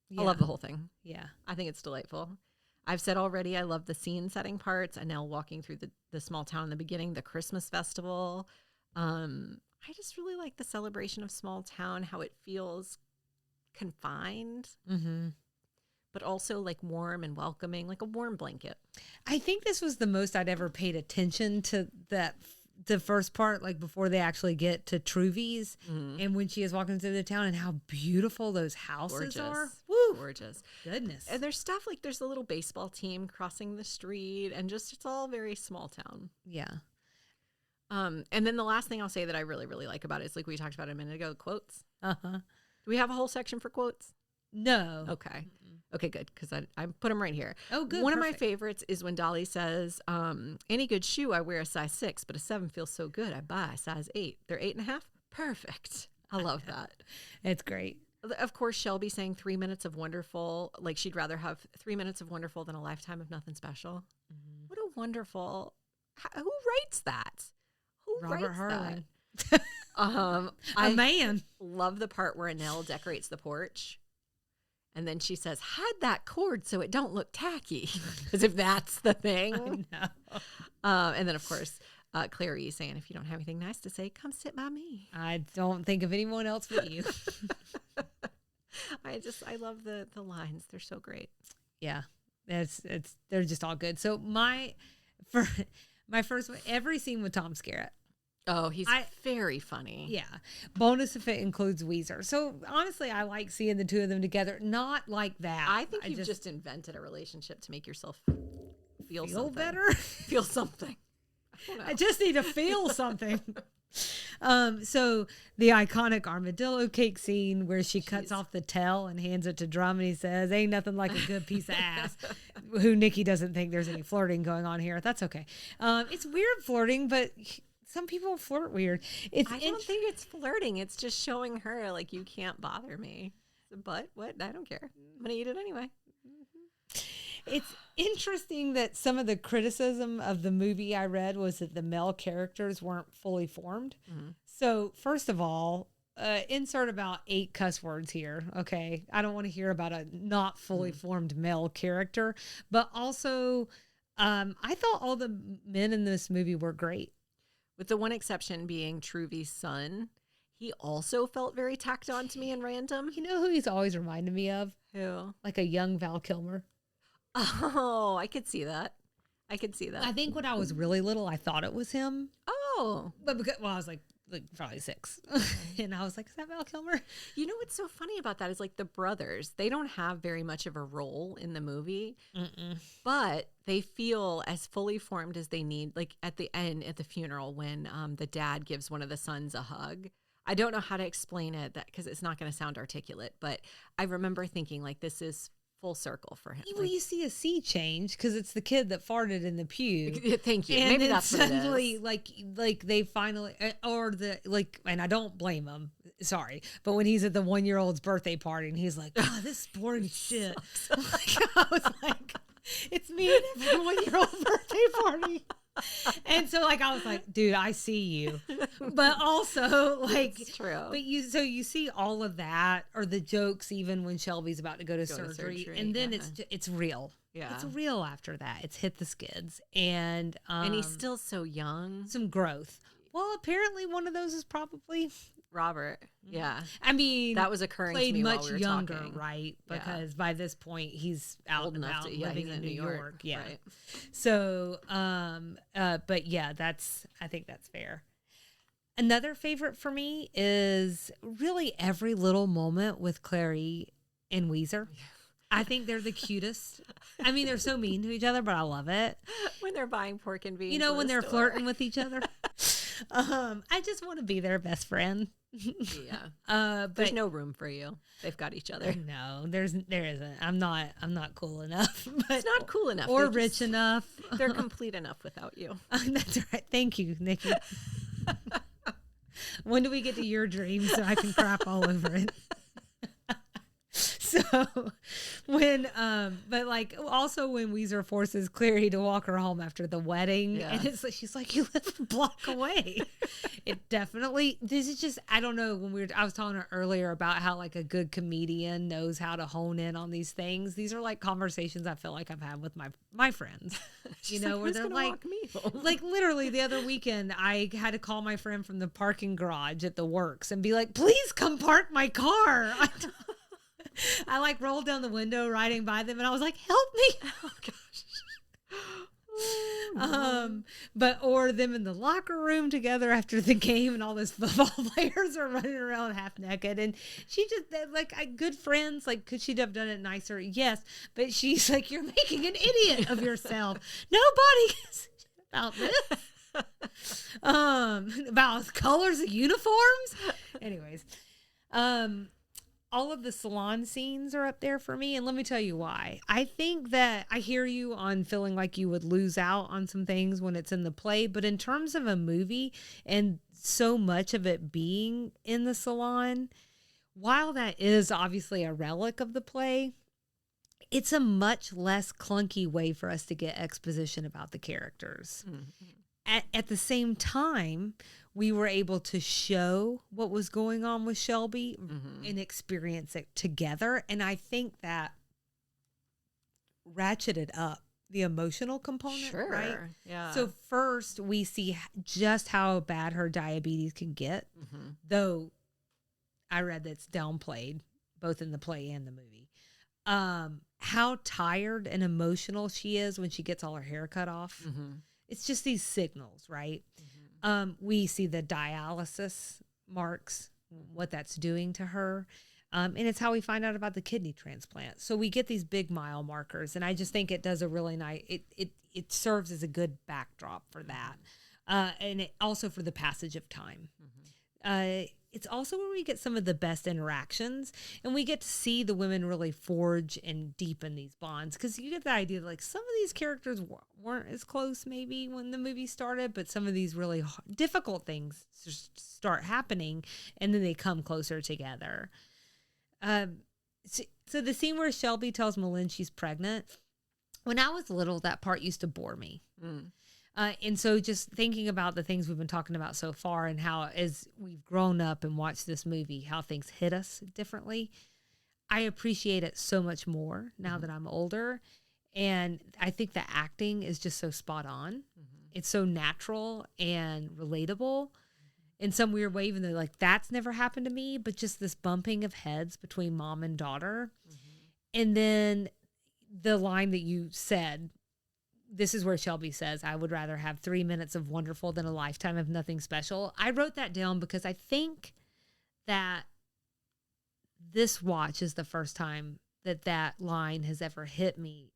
Yeah. I love the whole thing. Yeah. I think it's delightful. I've said already, I love the scene setting parts. And now walking through the small town in the beginning, the Christmas festival. I just really like the celebration of small town, how it feels confined. But also like warm and welcoming, like a warm blanket. I think this was the most I'd ever paid attention to the first part, like before they actually get to Truvy's and when she is walking through the town and how beautiful those houses are. Woo! Gorgeous. Goodness. And there's stuff like there's a little baseball team crossing the street and just it's all very small town. Yeah. And then the last thing I'll say that I really, really like about it is like we talked about a minute ago, quotes. Uh-huh. Do we have a whole section for quotes? No. Okay. Okay, good, because I put them right here. Oh, good. One of my favorites is when Dolly says, any good shoe, I wear a size 6, but a 7 feels so good, I buy a size 8. They're 8.5? Perfect. I love that. It's great. Of course, Shelby saying 3 minutes of wonderful, like she'd rather have 3 minutes of wonderful than a lifetime of nothing special. What a wonderful, who writes that? Who Robert writes Harlan. that? A man. Love the part where Nell decorates the porch. And then she says, hide that cord so it don't look tacky. As if that's the thing. I know. And then, of course, Clary saying, if you don't have anything nice to say, come sit by me. I don't think of anyone else but you. I love the lines. They're so great. Yeah. They're just all good. So my first one, every scene with Tom Skerritt. Oh, he's very funny. Yeah. Bonus if it includes Weezer. So honestly, I like seeing the two of them together. Not like that. I think you've just invented a relationship to make yourself feel something. Better. Feel something. I just need to feel something. So the iconic armadillo cake scene where she cuts off the tail and hands it to Drum and he says, ain't nothing like a good piece of ass. Who Nikki doesn't think there's any flirting going on here. That's okay. It's weird flirting, but some people flirt weird. I don't think it's flirting. It's just showing her like you can't bother me. But what? I don't care. I'm gonna eat it anyway. It's interesting that some of the criticism of the movie I read was that the male characters weren't fully formed. So first of all, insert about 8 cuss words here. Okay. I don't want to hear about a not fully formed male character, but also, I thought all the men in this movie were great. With the one exception being Truvy's son. He also felt very tacked on to me and random. You know who he's always reminded me of? Who? Like a young Val Kilmer. Oh, I could see that. I think when I was really little, I thought it was him. Oh. But I was like probably 6. And I was like, is that Val Kilmer? You know what's so funny about that is like the brothers, they don't have very much of a role in the movie, but they feel as fully formed as they need. Like at the end, at the funeral, when the dad gives one of the sons a hug. I don't know how to explain it because it's not going to sound articulate, but I remember thinking like this is full circle for him. Well, you see a sea change because it's the kid that farted in the pew. Thank you. And maybe then that's suddenly, what it is. like they finally, or and I don't blame him. Sorry, but when he's at the 1-year-old's birthday party and he's like, "Oh, this is boring shit." I was like, "It's me at the 1-year-old birthday party." And so I was like, dude, I see you. But also it's true. But you see all of that, or the jokes even when Shelby's about to go to surgery. And then it's real. Yeah. It's real after that. It's hit the skids. And he's still so young. Some growth. Well, apparently one of those is probably Robert. Yeah. I mean, that was occurring played to me much while we were younger, talking. right? Because by this point he's out old and enough about to living in New York. Yeah. Right. So, but yeah, I think that's fair. Another favorite for me is really every little moment with Clary and Weezer. I think they're the cutest. I mean, they're so mean to each other, but I love it. When they're buying pork and beans. When they're flirting with each other. I just want to be their best friend. Yeah. But There's no room for you. They've got each other. no, there isn't. I'm not cool enough. But, It's not cool enough. or rich enough. They're complete enough without you. That's right. Thank you, Nikki. When do we get to your dream so I can crap all over it? So but like also when Weezer forces Clary to walk her home after the wedding, and it's like, she's like, you live a block away. It definitely, this is just, I don't know, I was telling her earlier about how like a good comedian knows how to hone in on these things. These are like conversations I feel like I've had with my friends, you know, where they're like, like literally the other weekend, I had to call my friend from the parking garage at the works and be like, please come park my car. I like rolled down the window riding by them and I was like, help me. Oh gosh. Or them in the locker room together after the game and all those football players are running around half naked. And she just like good friends, like, could she have done it nicer? Yes. But she's like, you're making an idiot of yourself. Nobody gives a shit about this. About colors of uniforms. Anyways, all of the salon scenes are up there for me. And let me tell you why. I think that I hear you on feeling like you would lose out on some things when it's in the play. But in terms of a movie and so much of it being in the salon, while that is obviously a relic of the play, it's a much less clunky way for us to get exposition about the characters. Mm-hmm. At the same time, we were able to show what was going on with Shelby and experience it together. And I think that ratcheted up the emotional component, right? Yeah. So first we see just how bad her diabetes can get, though I read that's downplayed both in the play and the movie. How tired and emotional she is when she gets all her hair cut off. It's just these signals, right? We see the dialysis marks, what that's doing to her. And it's how we find out about the kidney transplant. So we get these big mile markers. And I just think it does a really nice, it serves as a good backdrop for that. And it also for the passage of time. It's also where we get some of the best interactions, and we get to see the women really forge and deepen these bonds. Because you get the idea that like some of these characters weren't as close maybe when the movie started, but some of these really difficult things start happening, and then they come closer together. So the scene where Shelby tells Malin she's pregnant, when I was little, that part used to bore me. And so just thinking about the things we've been talking about so far and how as we've grown up and watched this movie, how things hit us differently, I appreciate it so much more now that I'm older. And I think the acting is just so spot on. It's so natural and relatable in some weird way, even though like that's never happened to me, but just this bumping of heads between mom and daughter. And then the line that you said, this is where Shelby says, I would rather have 3 minutes of wonderful than a lifetime of nothing special. I wrote that down because I think that this watch is the first time that that line has ever hit me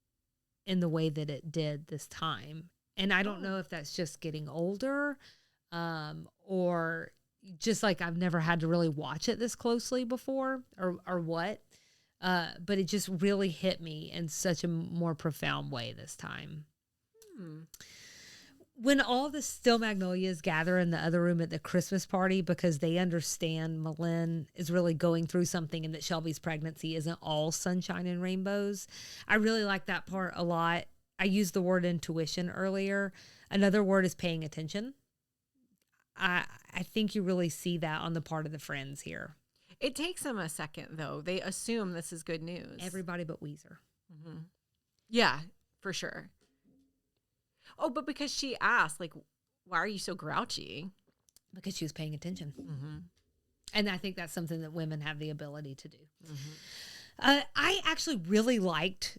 in the way that it did this time. And I don't know if that's just getting older or just like I've never had to really watch it this closely before or what. But it just really hit me in such a more profound way this time. When all the Steel Magnolias gather in the other room at the Christmas party because they understand Malin is really going through something and that Shelby's pregnancy isn't all sunshine and rainbows, I really like that part a lot. I used the word intuition earlier. Another word is paying attention. I think you really see that on the part of the friends here. It takes them a second, though. They assume this is good news. Everybody but Weezer. Yeah, for sure. Oh, but because she asked, like, why are you so grouchy? Because she was paying attention. And I think that's something that women have the ability to do. I actually really liked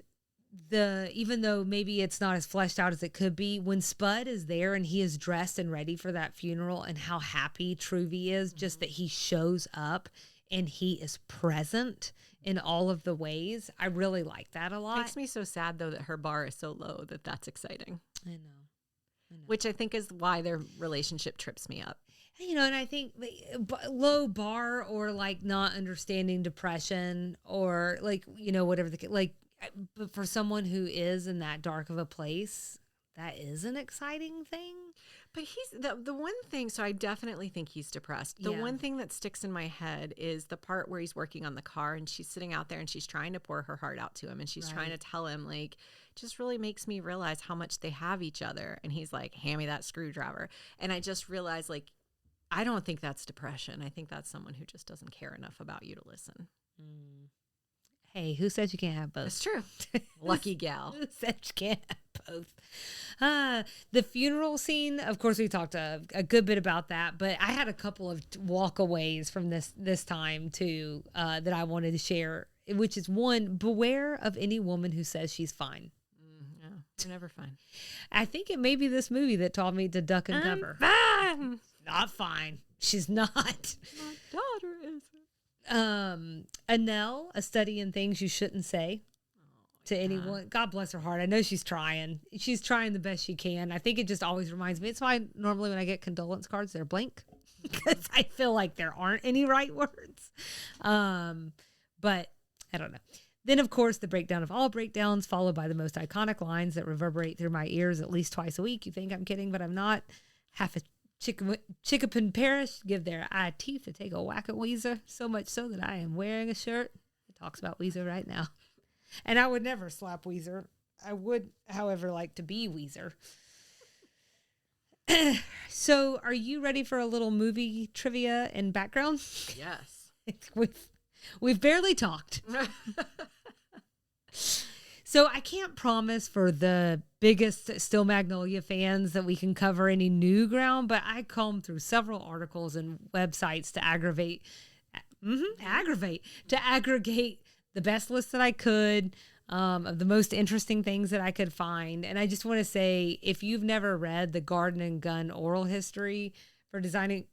even though maybe it's not as fleshed out as it could be, when Spud is there and he is dressed and ready for that funeral and how happy Truvy is, just that he shows up and he is present in all of the ways. I really like that a lot. Makes me so sad, though, that her bar is so low that's exciting. I know. Which I think is why their relationship trips me up. And I think low bar or like not understanding depression or like, whatever but for someone who is in that dark of a place, that is an exciting thing. But he's the one thing, so I definitely think he's depressed. The one thing that sticks in my head is the part where he's working on the car and she's sitting out there and she's trying to pour her heart out to him and she's trying to tell him, like, just really makes me realize how much they have each other. And he's like, hand me that screwdriver. And I just realized, like, I don't think that's depression. I think that's someone who just doesn't care enough about you to listen. Hey, who says you can't have both? That's true. Lucky gal. Who said you can't have both? The funeral scene, of course, we talked a good bit about that, but I had a couple of walkaways from this time too that I wanted to share, which is one, beware of any woman who says she's fine. Yeah, you're never fine. I think it may be this movie that taught me to duck and cover. Fine. Not fine. She's not. My daughter isn't. Annelle, A Study in Things You Shouldn't Say to anyone. God bless her heart. I know she's trying. She's trying the best she can. I think it just always reminds me. It's why normally when I get condolence cards, they're blank because I feel like there aren't any right words. But I don't know. Then, of course, the breakdown of all breakdowns, followed by the most iconic lines that reverberate through my ears at least twice a week. You think I'm kidding, but I'm not. Half a Chickapin Parish give their eye teeth to take a whack at Weezer, so much so that I am wearing a shirt that talks about Weezer right now. And I would never slap Weezer. I would, however, like to be Weezer. So, are you ready for a little movie trivia and background? Yes. We've barely talked. So I can't promise for the biggest Steel Magnolia fans that we can cover any new ground, but I combed through several articles and websites to aggregate the best list that I could, of the most interesting things that I could find. And I just want to say, if you've never read the Garden and Gun oral history for designing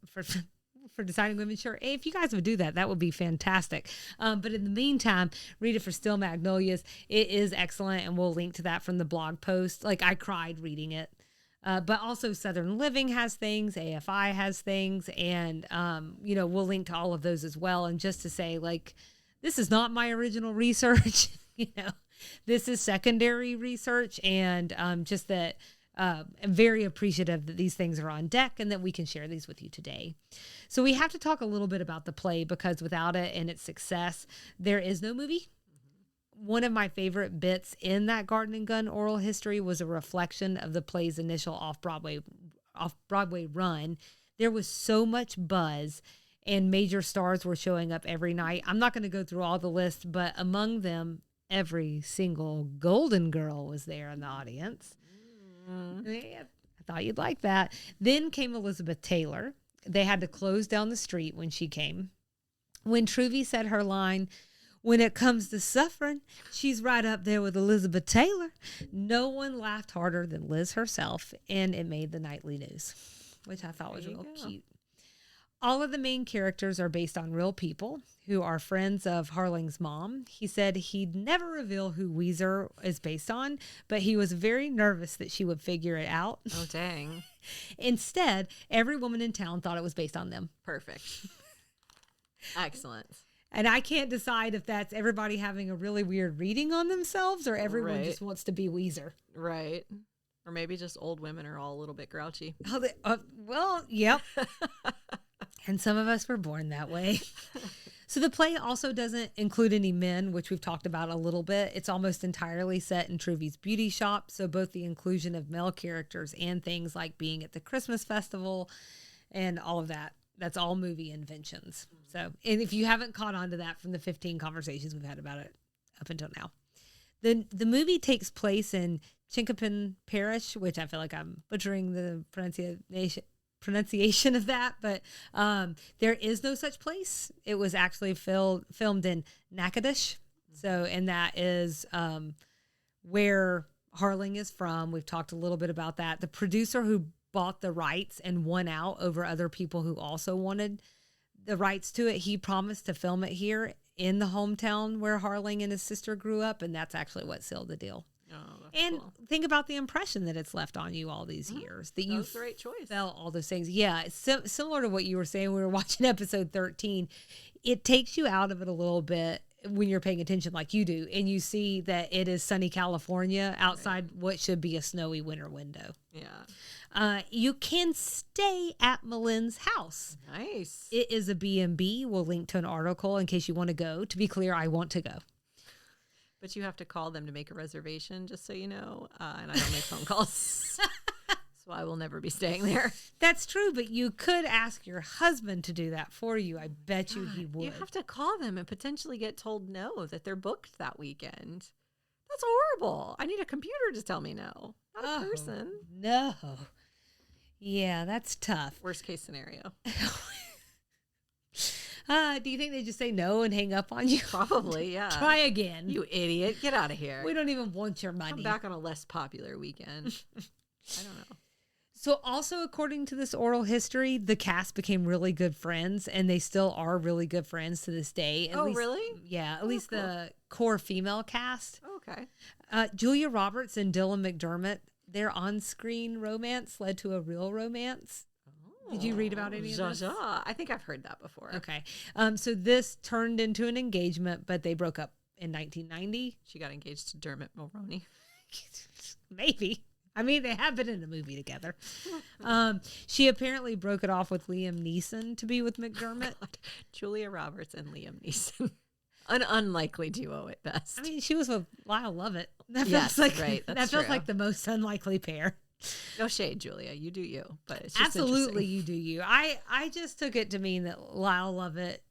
women, sure, if you guys would do that, that would be fantastic. But in the meantime, read it for Steel Magnolias. It is excellent, and we'll link to that from the blog post. Like, I cried reading it. But also Southern Living has things, AFI has things, and we'll link to all of those as well. And just to say, like, this is not my original research. This is secondary research, and just that I'm very appreciative that these things are on deck and that we can share these with you today. So we have to talk a little bit about the play, because without it and its success, there is no movie. One of my favorite bits in that Garden and Gun oral history was a reflection of the play's initial off-Broadway run. There was so much buzz, and major stars were showing up every night. I'm not going to go through all the list, but among them, every single Golden Girl was there in the audience. Yeah, I thought you'd like that. Then came Elizabeth Taylor. They had to close down the street when she came. When Truvy said her line, "When it comes to suffering, she's right up there with Elizabeth Taylor," no one laughed harder than Liz herself, and it made the nightly news, which I thought was real cute. All of the main characters are based on real people who are friends of Harling's mom. He said he'd never reveal who Weezer is based on, but he was very nervous that she would figure it out. Oh, dang. Instead, every woman in town thought it was based on them. Perfect. Excellent. And I can't decide if that's everybody having a really weird reading on themselves or everyone just wants to be Weezer. Right. Or maybe just old women are all a little bit grouchy. Well, yep. And some of us were born that way. So the play also doesn't include any men, which we've talked about a little bit. It's almost entirely set in Truvy's beauty shop. So both the inclusion of male characters and things like being at the Christmas festival and all of that, that's all movie inventions. So, and if you haven't caught on to that from the 15 conversations we've had about it up until now. The movie takes place in Chinkapin Parish, which I feel like I'm butchering the pronunciation of that, but there is no such place. It was actually filmed in Natchitoches. So, and that is where Harling is from. We've talked a little bit about that. The producer who bought the rights and won out over other people who also wanted the rights to it, he promised to film it here in the hometown where Harling and his sister grew up, and that's actually what sealed the deal. Oh, that's And cool. think about the impression that it's left on you all these years. That you the right choice. felt all those things. Yeah, it's similar to what you were saying. We were watching episode 13. It takes you out of it a little bit when you're paying attention like you do, and you see that it is sunny California outside what should be a snowy winter window. Yeah. You can stay at Malin's house. Nice. It is a B&B. We'll link to an article in case you want to go. To be clear, I want to go. But you have to call them to make a reservation, just so you know. And I don't make phone calls. So I will never be staying there. That's true, but you could ask your husband to do that for you. I bet you he would. You have to call them and potentially get told no, that they're booked that weekend. That's horrible. I need a computer to tell me no, not a person. No. Yeah, that's tough. Worst case scenario. Do you think they just say no and hang up on you? Probably, yeah. Try again. You idiot. Get out of here. We don't even want your money. Come back on a less popular weekend. I don't know. So also, according to this oral history, the cast became really good friends, and they still are really good friends to this day. At least, really? Yeah, at least cool. The core female cast. Okay. Julia Roberts and Dylan McDermott, their on-screen romance led to a real romance. Did you read about any of this? I think I've heard that before. Okay. So this turned into an engagement, but they broke up in 1990. She got engaged to Dermot Mulroney. Maybe. I mean, they have been in a movie together. She apparently broke it off with Liam Neeson to be with McDermott. God. Julia Roberts and Liam Neeson. An unlikely duo at best. I mean, she was with Lyle Lovett. That feels yes, like, right. That feels like the most unlikely pair. No shade, Julia. You do you. But it's just absolutely you do you. I just took it to mean that Lyle Lovett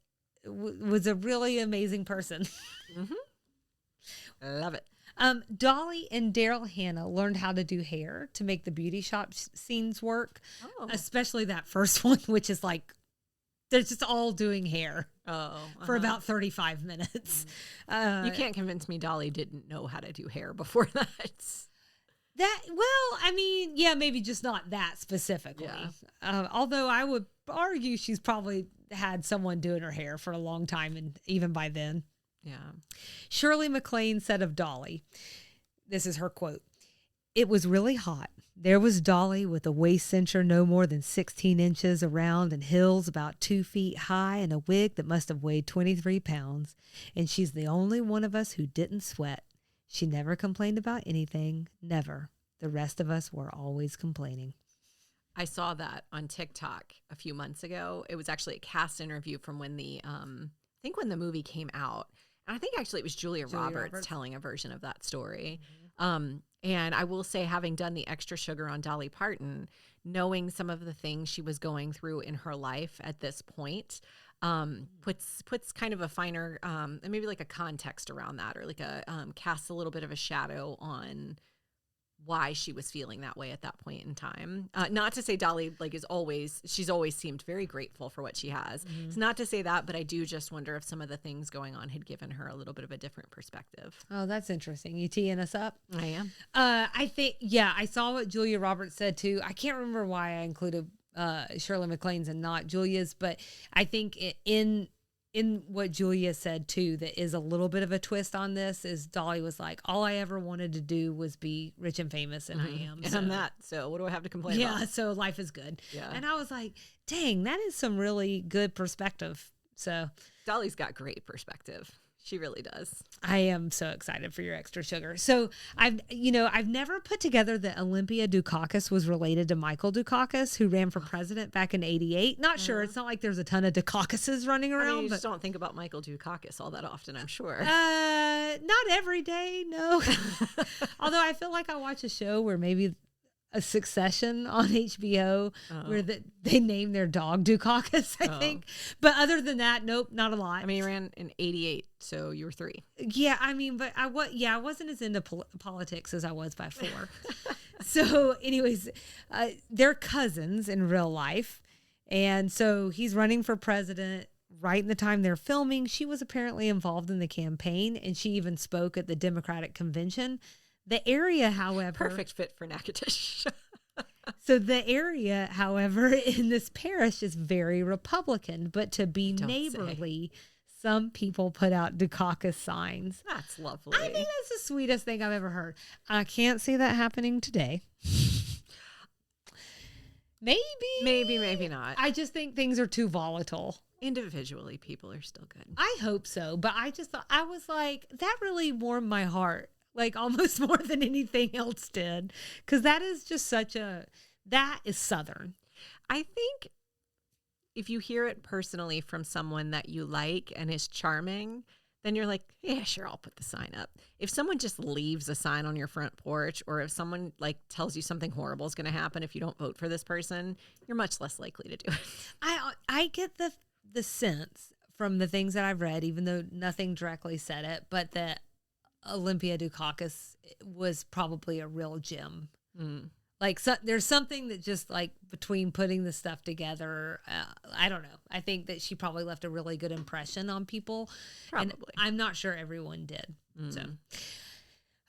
was a really amazing person. Mm-hmm. Love it. Dolly and Daryl Hannah learned how to do hair to make the beauty shop scenes work, especially that first one, which is like they're just all doing hair for about 35 minutes. You can't convince me Dolly didn't know how to do hair before that. Well, I mean, yeah, maybe just not that specifically. Yeah. Although I would argue she's probably had someone doing her hair for a long time, and even by then. Yeah. Shirley MacLaine said of Dolly, this is her quote, "It was really hot. There was Dolly with a waist cincher no more than 16 inches around and heels about 2 feet high and a wig that must have weighed 23 pounds. And she's the only one of us who didn't sweat. She never complained about anything. Never. The rest of us were always complaining." I saw that on TikTok a few months ago. It was actually a cast interview from when the, I think when the movie came out. And I think actually it was Julia Roberts telling a version of that story. Mm-hmm. And I will say, having done the extra sugar on Dolly Parton, knowing some of the things she was going through in her life at this point, puts kind of a finer, maybe like a context around that, or like a casts a little bit of a shadow on why she was feeling that way at that point in time. Not to say Dolly she's always seemed very grateful for what she has. Mm-hmm. It's not to say that, but I do just wonder if some of the things going on had given her a little bit of a different perspective. Oh, that's interesting. You teeing us up? I am. I think, yeah, I saw what Julia Roberts said too. I can't remember why I included Shirley MacLaine's and not Julia's, but I think in what Julia said too, that is a little bit of a twist on this, is Dolly was like, all I ever wanted to do was be rich and famous, and I am. And I'm that. So what do I have to complain about? Yeah, so life is good. Yeah. And I was like, dang, that is some really good perspective. So Dolly's got great perspective. She really does. I am so excited for your extra sugar. So I've never put together that Olympia Dukakis was related to Michael Dukakis, who ran for president back in '88. Not sure. It's not like there's a ton of Dukakises running around. I mean, you just don't think about Michael Dukakis all that often, I'm sure. Not every day, no. Although I feel like I watch a show where maybe a Succession on HBO where they name their dog Dukakis, I think. But other than that, nope, not a lot. I mean, he ran in '88, so you were 3. Yeah, I mean, but I wasn't as into politics as I was by 4. So anyways, they're cousins in real life. And so he's running for president right in the time they're filming. She was apparently involved in the campaign, and she even spoke at the Democratic convention. The area, however... Perfect fit for Natchitoches. So the area, however, in this parish is very Republican, but to be neighborly, some people put out Dukakis signs. That's lovely. I think that's the sweetest thing I've ever heard. I can't see that happening today. Maybe not. I just think things are too volatile. Individually, people are still good. I hope so, but I just thought, I was like, that really warmed my heart, like almost more than anything else did, because that is just that is Southern. I think if you hear it personally from someone that you like and is charming, then you're like, yeah, sure, I'll put the sign up. If someone just leaves a sign on your front porch, or if someone like tells you something horrible is going to happen if you don't vote for this person, you're much less likely to do it. I get the sense from the things that I've read, even though nothing directly said it, but that Olympia Dukakis was probably a real gem. Like, so, there's something that just like between putting the stuff together, I don't know. I think that she probably left a really good impression on people. Probably. And I'm not sure everyone did. So,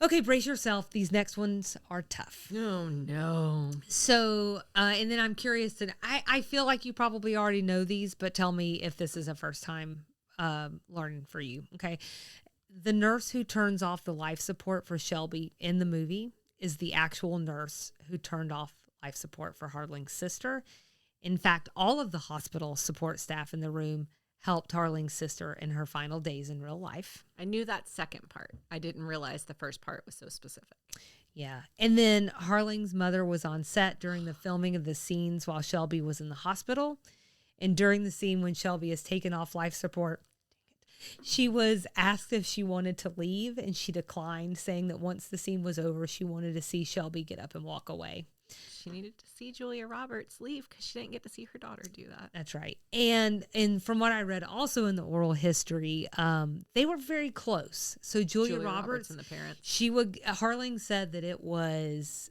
okay, brace yourself. These next ones are tough. Oh, no. So, and then I'm curious to, I feel like you probably already know these, but tell me if this is a first time learning for you. Okay. The nurse who turns off the life support for Shelby in the movie is the actual nurse who turned off life support for Harling's sister. In fact, all of the hospital support staff in the room helped Harling's sister in her final days in real life. I knew that second part. I didn't realize the first part was so specific. Yeah. And then Harling's mother was on set during the filming of the scenes while Shelby was in the hospital. And during the scene when Shelby is taken off life support, she was asked if she wanted to leave, and she declined, saying that once the scene was over, she wanted to see Shelby get up and walk away. She needed to see Julia Roberts leave because she didn't get to see her daughter do that. That's right. And from what I read also in the oral history, they were very close. So Julia Roberts and the parents. Harling said that it was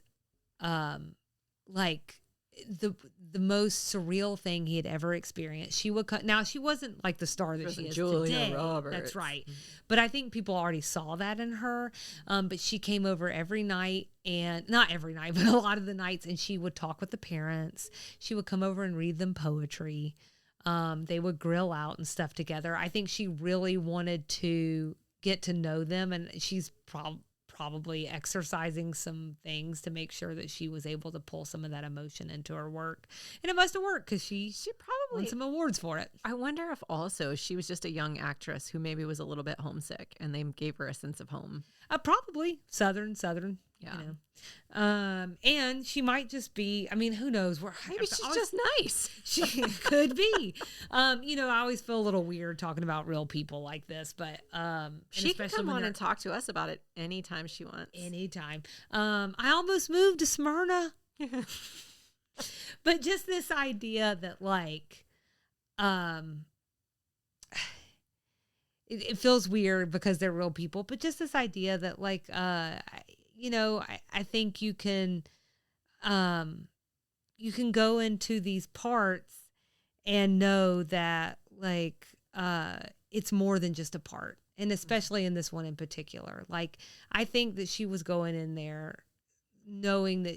like the most surreal thing he had ever experienced. She would now she wasn't like the star that she is Julia today. Roberts. That's right. But I think people already saw that in her. But she came over every night, and not every night, but a lot of the nights, and she would talk with the parents. She would come over and read them poetry. They would grill out and stuff together. I think she really wanted to get to know them, and she's probably exercising some things to make sure that she was able to pull some of that emotion into her work. And it must have worked because she probably won some awards for it. I wonder if also she was just a young actress who maybe was a little bit homesick and they gave her a sense of home. Probably Southern. Yeah. You know. And she might just be, I mean, who knows? Maybe she's just nice. She could be. You know, I always feel a little weird talking about real people like this, but she can come on and talk to us about it anytime she wants. Anytime. I almost moved to Smyrna. But just this idea that like it feels weird because they're real people, but just this idea that like you know, I think you can go into these parts and know that like it's more than just a part. And especially in this one in particular, like I think that she was going in there knowing that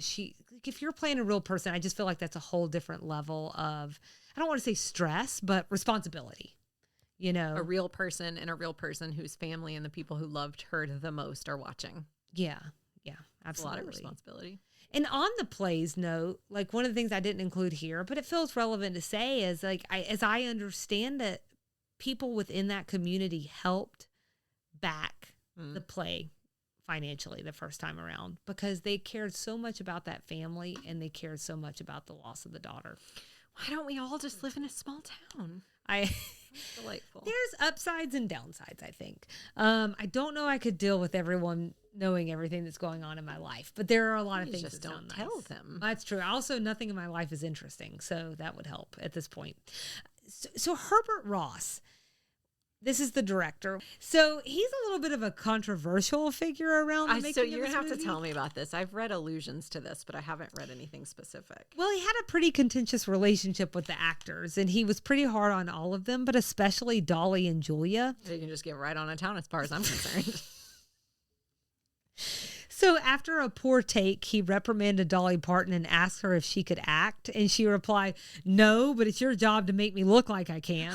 if you're playing a real person, I just feel like that's a whole different level of, I don't want to say stress, but responsibility. You know, a real person whose family and the people who loved her the most are watching. Yeah, absolutely. A lot of responsibility. And on the plays note, like one of the things I didn't include here, but it feels relevant to say is like, as I understand it, people within that community helped back the play financially the first time around because they cared so much about that family and they cared so much about the loss of the daughter. Why don't we all just live in a small town? Delightful. There's upsides and downsides, I think. I don't know I could deal with everyone knowing everything that's going on in my life, but there are a lot of things just that don't sound tell nice. them. That's true. Also, nothing in my life is interesting, so that would help at this point. So Herbert Ross, this is the director. So he's a little bit of a controversial figure around the making so you're of going to this have to movie. tell me about this. I've read allusions to this, but I haven't read anything specific. Well, he had a pretty contentious relationship with the actors, and he was pretty hard on all of them, but especially Dolly and Julia. You can just get right on a town as far as I'm concerned. So after a poor take, he reprimanded Dolly Parton and asked her if she could act, and she replied, "No, but it's your job to make me look like I can."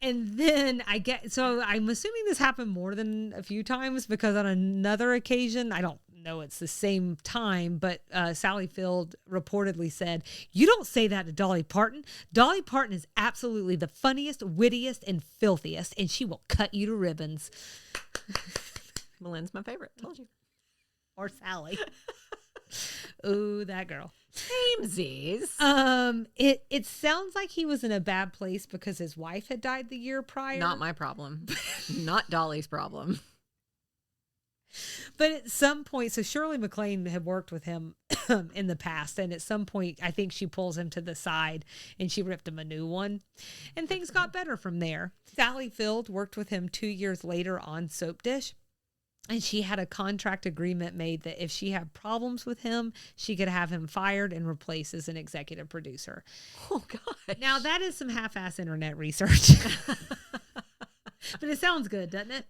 And then I'm assuming this happened more than a few times because on another occasion, I don't know it's the same time, but Sally Field reportedly said, "You don't say that to Dolly Parton. Dolly Parton is absolutely the funniest, wittiest, and filthiest, and she will cut you to ribbons." Malin's my favorite. Told you. Or Sally. Ooh, that girl. Samesies. It sounds like he was in a bad place because his wife had died the year prior. Not my problem. Not Dolly's problem. But at some point, so Shirley MacLaine had worked with him in the past, and at some point, I think she pulls him to the side and she ripped him a new one, and things got better from there. Sally Field worked with him 2 years later on Soap Dish. And she had a contract agreement made that if she had problems with him, she could have him fired and replaced as an executive producer. Oh, God. Now, that is some half-ass internet research. But it sounds good, doesn't it?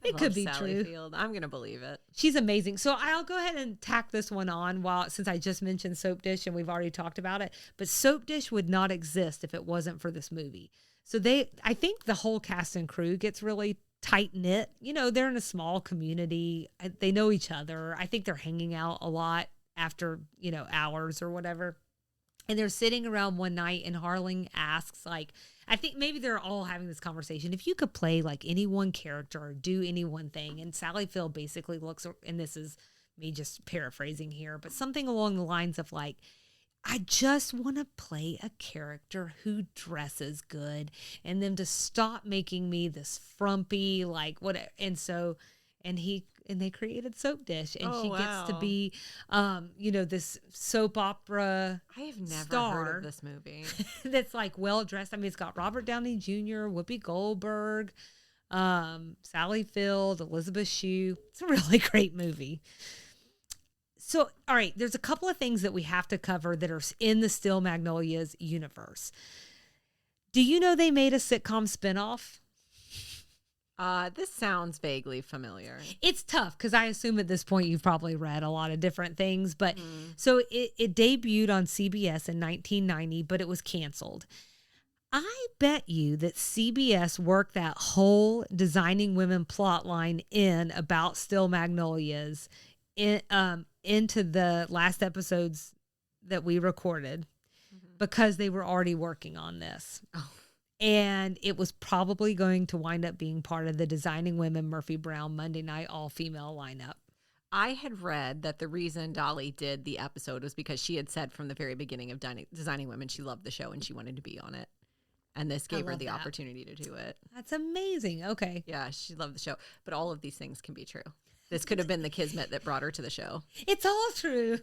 It could be Sally true. Field. I'm going to believe it. She's amazing. So I'll go ahead and tack this one on since I just mentioned Soap Dish and we've already talked about it. But Soap Dish would not exist if it wasn't for this movie. So I think the whole cast and crew gets really tight knit. You know, they're in a small community. They know each other. I think they're hanging out a lot after, hours or whatever. And they're sitting around one night and Harling asks, I think maybe they're all having this conversation. If you could play like any one character or do any one thing. And Sally Field basically looks, and this is me just paraphrasing here, but something along the lines of I just want to play a character who dresses good and them to stop making me this frumpy, whatever. And they created Soap Dish and she gets to be, this soap opera I have never star heard of this movie. that's well dressed. I mean, it's got Robert Downey Jr., Whoopi Goldberg, Sally Field, Elizabeth Shue. It's a really great movie. So, all right, there's a couple of things that we have to cover that are in the Steel Magnolias universe. Do you know they made a sitcom spinoff? This sounds vaguely familiar. It's tough because I assume at this point you've probably read a lot of different things. But so it debuted on CBS in 1990, but it was canceled. I bet you that CBS worked that whole Designing Women plot line in about Steel Magnolias into the last episodes that we recorded because they were already working on this. Oh. And it was probably going to wind up being part of the Designing Women Murphy Brown Monday night all-female lineup. I had read that the reason Dolly did the episode was because she had said from the very beginning of Designing Women she loved the show and she wanted to be on it. And this gave her the opportunity to do it. That's amazing. Okay. Yeah, she loved the show. But all of these things can be true. This could have been the kismet that brought her to the show. It's all true.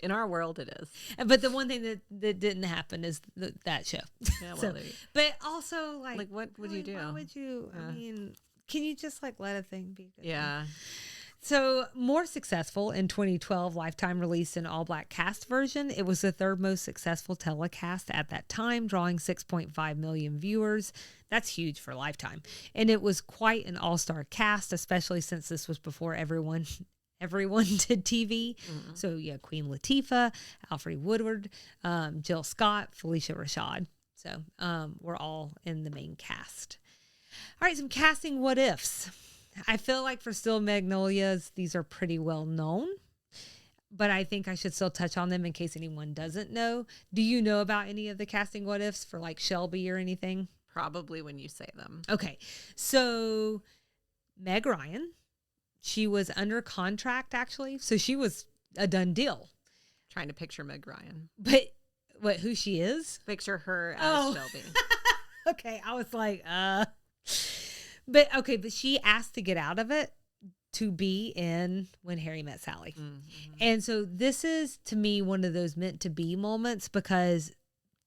In our world, it is. But the one thing that didn't happen is that show. Yeah, well, but also, what would you do? Why would you? I mean, can you just let a thing be good? Yeah. So more successful in 2012, Lifetime released an all-black cast version. It was the third most successful telecast at that time, drawing 6.5 million viewers. That's huge for Lifetime. And it was quite an all-star cast, especially since this was before everyone did TV. Mm-hmm. So yeah, Queen Latifah, Alfre Woodward, Jill Scott, Felicia Rashad. So we're all in the main cast. All right, some casting what ifs. I feel like for Steel Magnolias, these are pretty well known, but I think I should still touch on them in case anyone doesn't know. Do you know about any of the casting what ifs for Shelby or anything? Probably when you say them. Okay. So Meg Ryan, she was under contract actually. So she was a done deal. Trying to picture Meg Ryan. But who she is? Picture her as Shelby. Okay. I was like, But she asked to get out of it to be in When Harry Met Sally. Mm-hmm. And so this is, to me, one of those meant to be moments because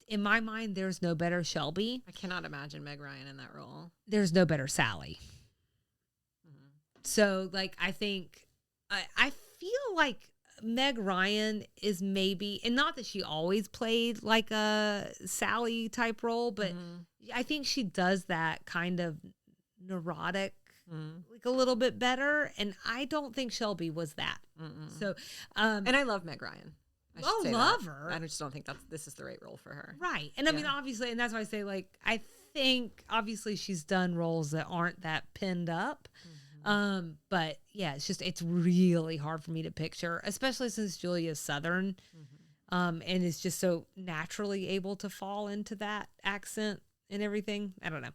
in my mind, there's no better Shelby. I cannot imagine Meg Ryan in that role. There's no better Sally. Mm-hmm. So, I think, I feel like Meg Ryan is maybe, and not that she always played a Sally type role, but I think she does that kind of neurotic a little bit better, and I don't think Shelby was that. So and I love Meg Ryan. Love her. I just don't think this is the right role for her. Right. And I mean, obviously, and that's why I say I think obviously she's done roles that aren't that pinned up. But yeah, it's really hard for me to picture, especially since Julia's Southern, and is just so naturally able to fall into that accent and everything. I don't know.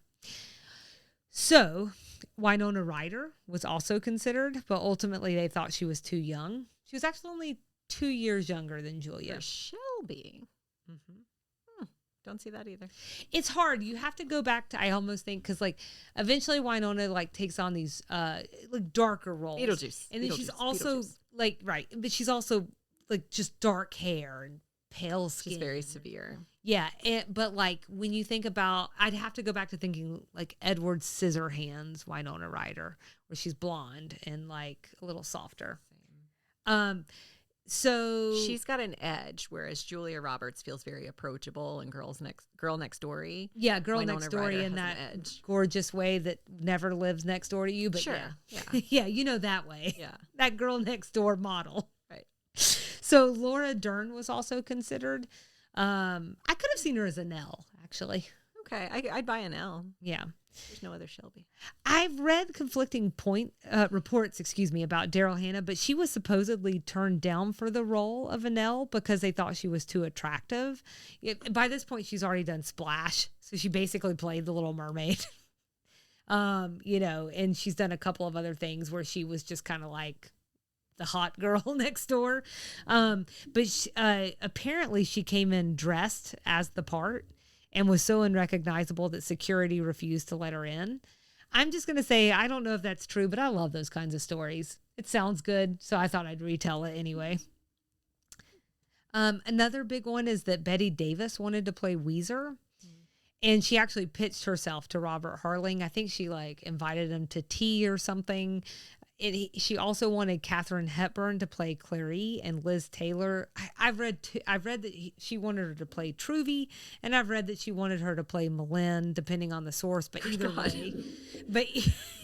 So Winona Ryder was also considered, but ultimately they thought she was too young. She was actually only 2 years younger than Julia. For Shelby. Don't see that either. It's hard. You have to go back to, I almost think, because like eventually Winona like takes on these like darker roles. Beetlejuice. And then she's also like, right. But she's also like just dark hair and pale skin. She's very severe. Yeah. But like when you think about, I'd have to go back to thinking like Edward Scissorhands Winona Ryder, where she's blonde and like a little softer. So she's got an edge, whereas Julia Roberts feels very approachable and Girl Next Door-y. Yeah, Girl Winona Next Door Ryder in that edge. Gorgeous way that never lives next door to you. But sure, yeah. Yeah, you know that way. Yeah. That Girl Next Door model. Right. So Laura Dern was also considered. I could have seen her as a Nell, actually. Okay, I'd buy an L. Yeah. There's no other Shelby. I've read conflicting reports, about Daryl Hannah, but she was supposedly turned down for the role of Annelle because they thought she was too attractive. By this point, she's already done Splash, so she basically played the Little Mermaid. And she's done a couple of other things where she was just kind of like the hot girl next door. But apparently she came in dressed as the part and was so unrecognizable that security refused to let her in. I'm just going to say, I don't know if that's true, but I love those kinds of stories. It sounds good, so I thought I'd retell it anyway. Another big one is that Betty Davis wanted to play Weezer, and she actually pitched herself to Robert Harling. I think she invited him to tea or something. She also wanted Katharine Hepburn to play Clary and Liz Taylor. I've read that she wanted her to play Truvy, and I've read that she wanted her to play Malin, depending on the source. But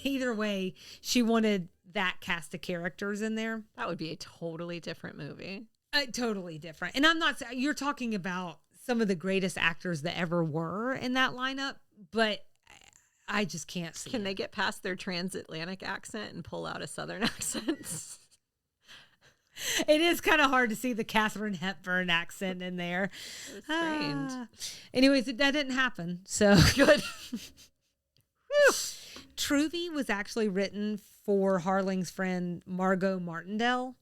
either way, she wanted that cast of characters in there. That would be a totally different movie. Totally different. And I'm not. You're talking about some of the greatest actors that ever were in that lineup, but I just can't see. Can they get past their transatlantic accent and pull out a Southern accent? It is kind of hard to see the Katharine Hepburn accent in there. It's strange. Anyways, that didn't happen. So Good. Truvy was actually written for Harling's friend Margot Martindale.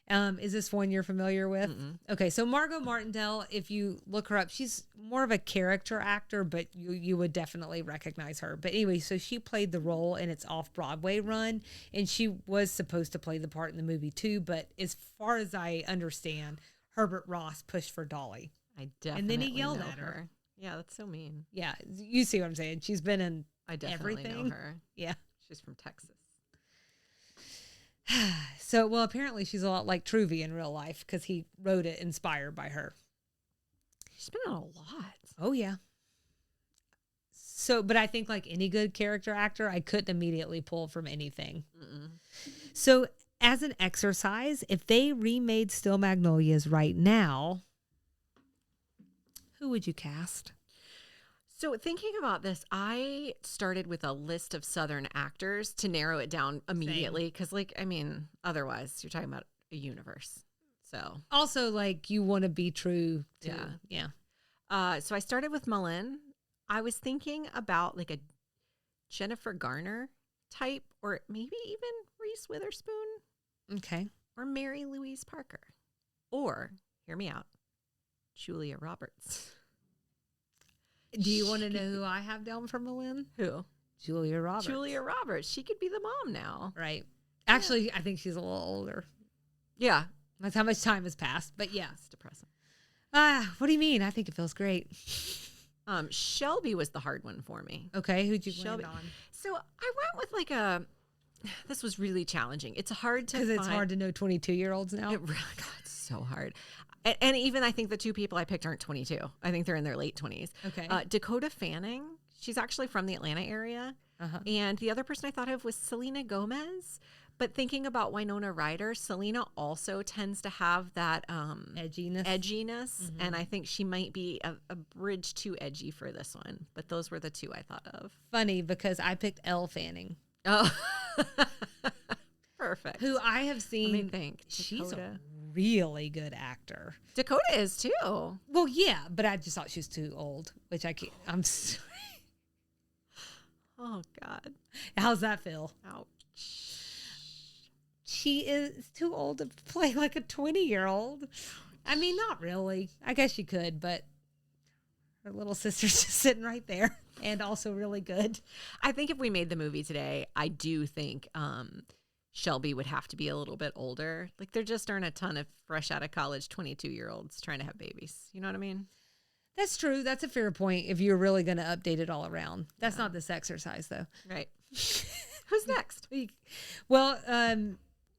Is this one you're familiar with? Mm-mm. Okay, so Margot Martindale, if you look her up, she's more of a character actor, but you would definitely recognize her. But anyway, so she played the role in its off-Broadway run, and she was supposed to play the part in the movie too, but as far as I understand, Herbert Ross pushed for Dolly. I definitely And then he yelled know at her. Yeah, that's so mean. Yeah, you see what I'm saying? She's been in definitely everything. know her. Yeah. She's from Texas. So, well, apparently she's a lot like Truvy in real life because he wrote it inspired by her. She's been on a lot. Oh, yeah. So, but I think like any good character actor, I couldn't immediately pull from anything. Mm-mm. So, as an exercise, if they remade Steel Magnolias right now, who would you cast? So thinking about this, I started with a list of Southern actors to narrow it down immediately because, otherwise you're talking about a universe. So also, you want to be true to, yeah. So I started with Malin. I was thinking about a Jennifer Garner type, or maybe even Reese Witherspoon. Okay. Or Mary Louise Parker. Or, hear me out, Julia Roberts. Do you want to know who I have down for Malin? Who? Julia Roberts. Julia Roberts. She could be the mom now. Right. Actually, I think she's a little older. Yeah. That's how much time has passed. But yeah. It's depressing. What do you mean? I think it feels great. Shelby was the hard one for me. Okay. Who'd you Shelby. land on? So I went with this was really challenging. It's hard to Because it's hard to know 22-year-olds now. God, it's so hard. And even I think the two people I picked aren't 22. I think they're in their late 20s. Okay. Dakota Fanning. She's actually from the Atlanta area. Uh-huh. And the other person I thought of was Selena Gomez. But thinking about Winona Ryder, Selena also tends to have that edginess. And I think she might be a bridge too edgy for this one. But those were the two I thought of. Funny, because I picked Elle Fanning. Oh, perfect. Who I have seen. Let me think. She's a really good actor. Dakota is too. Well, yeah, but I just thought she was too old, which I can't. I'm sorry. Oh, God. How's that feel? Ouch. She is too old to play like a 20-year-old. I mean, not really. I guess she could, but her little sister's just sitting right there and also really good. I think if we made the movie today, I do think Shelby would have to be a little bit older. Like, there just aren't a ton of fresh out of college 22-year-olds trying to have babies. You know what I mean? That's true. That's a fair point if you're really going to update it all around. That's not this exercise, though. Right. Who's next? Well,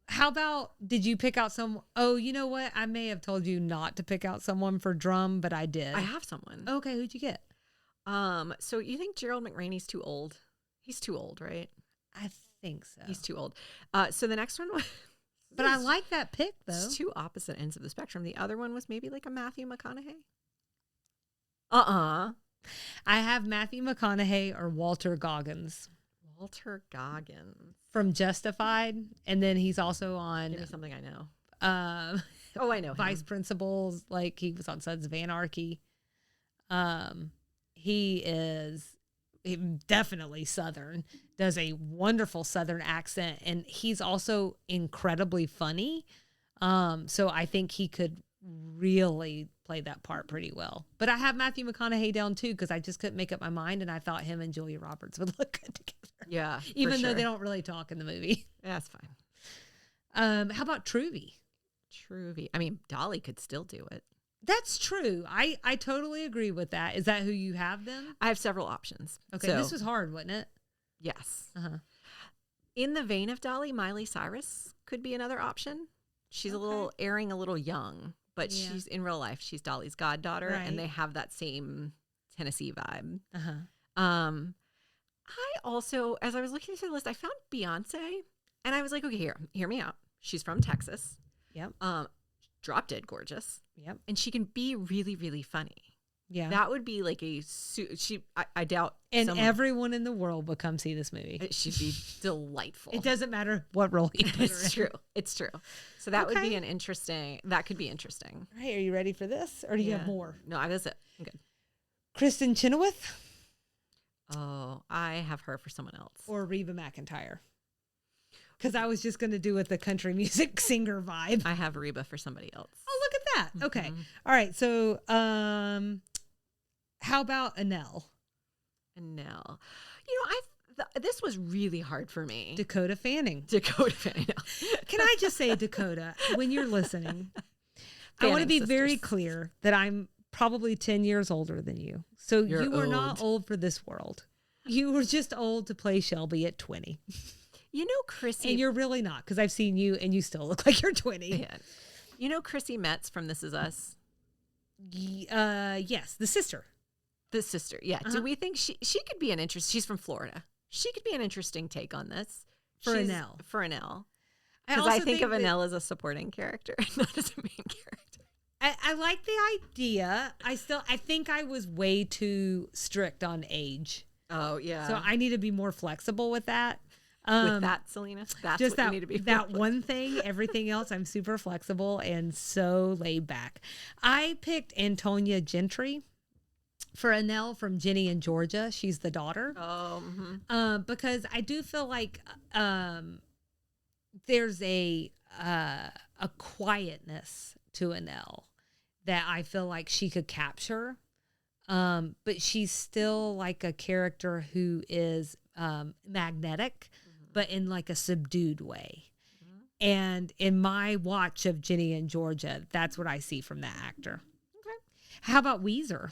how about, did you pick out some? Oh, you know what? I may have told you not to pick out someone for drum, but I did. I have someone. Okay, who'd you get? So you think Gerald McRaney's too old? He's too old, right? I think so. He's too old. So the next one was... But I like that pick, though. It's two opposite ends of the spectrum. The other one was maybe like a Matthew McConaughey. I have Matthew McConaughey or Walter Goggins. Walter Goggins. From Justified. And then he's also on... Give me something I know. Oh, I know Vice Principals. Like, he was on Sons of Anarchy. He is definitely Southern. Does a wonderful Southern accent. And he's also incredibly funny. So I think he could really play that part pretty well. But I have Matthew McConaughey down too, because I just couldn't make up my mind, and I thought him and Julia Roberts would look good together. Yeah, even though they don't really talk in the movie. Yeah, that's fine. How about Truvy? I mean, Dolly could still do it. That's true. I totally agree with that. Is that who you have then? I have several options. Okay, this was hard, wasn't it? Yes. In the vein of Dolly, Miley Cyrus could be another option. She's a little young, but she's in real life. She's Dolly's goddaughter, and they have that same Tennessee vibe. I also, as I was looking through the list, I found Beyonce, and I was like, okay, hear me out. She's from Texas. Yep. Drop dead gorgeous. Yep. And she can be really, really funny. Yeah. That would be like I doubt. And everyone in the world would come see this movie. It should be delightful. It doesn't matter what role he put It's true. It's true. So that would be that could be interesting. All right. Are you ready for this? Or do you have more? No, that's it. I'm good. Kristen Chenoweth? Oh, I have her for someone else. Or Reba McEntire? Because I was just going to do with the country music singer vibe. I have Reba for somebody else. Oh, look at that. Okay. All right. So, how about Anel? Anel. This was really hard for me. Dakota Fanning. Can I just say, Dakota, when you're listening, I want to be very clear that I'm probably 10 years older than you. So you were not old for this world. You were just old to play Shelby at 20. You know Chrissy. And you're really not, because I've seen you and you still look like you're 20. Man. You know Chrissy Metz from This Is Us? Yes, the sister. The sister, yeah. Do we think she could be an interesting... She's from Florida. She could be an interesting take on this. For Anel. Because I think of Anel as a supporting character, not as a main character. I like the idea. I think I was way too strict on age. Oh, yeah. So I need to be more flexible with that. With that, Selena? That's just what you need to be. That one thing. Everything else, I'm super flexible and so laid back. I picked Antonia Gentry for Anel from Ginny and Georgia. She's the daughter. Oh, because I do feel like there's a quietness to Anel that I feel like she could capture. But she's still like a character who is magnetic, but in like a subdued way. And in my watch of Ginny and Georgia, that's what I see from that actor. Okay. How about Weezer?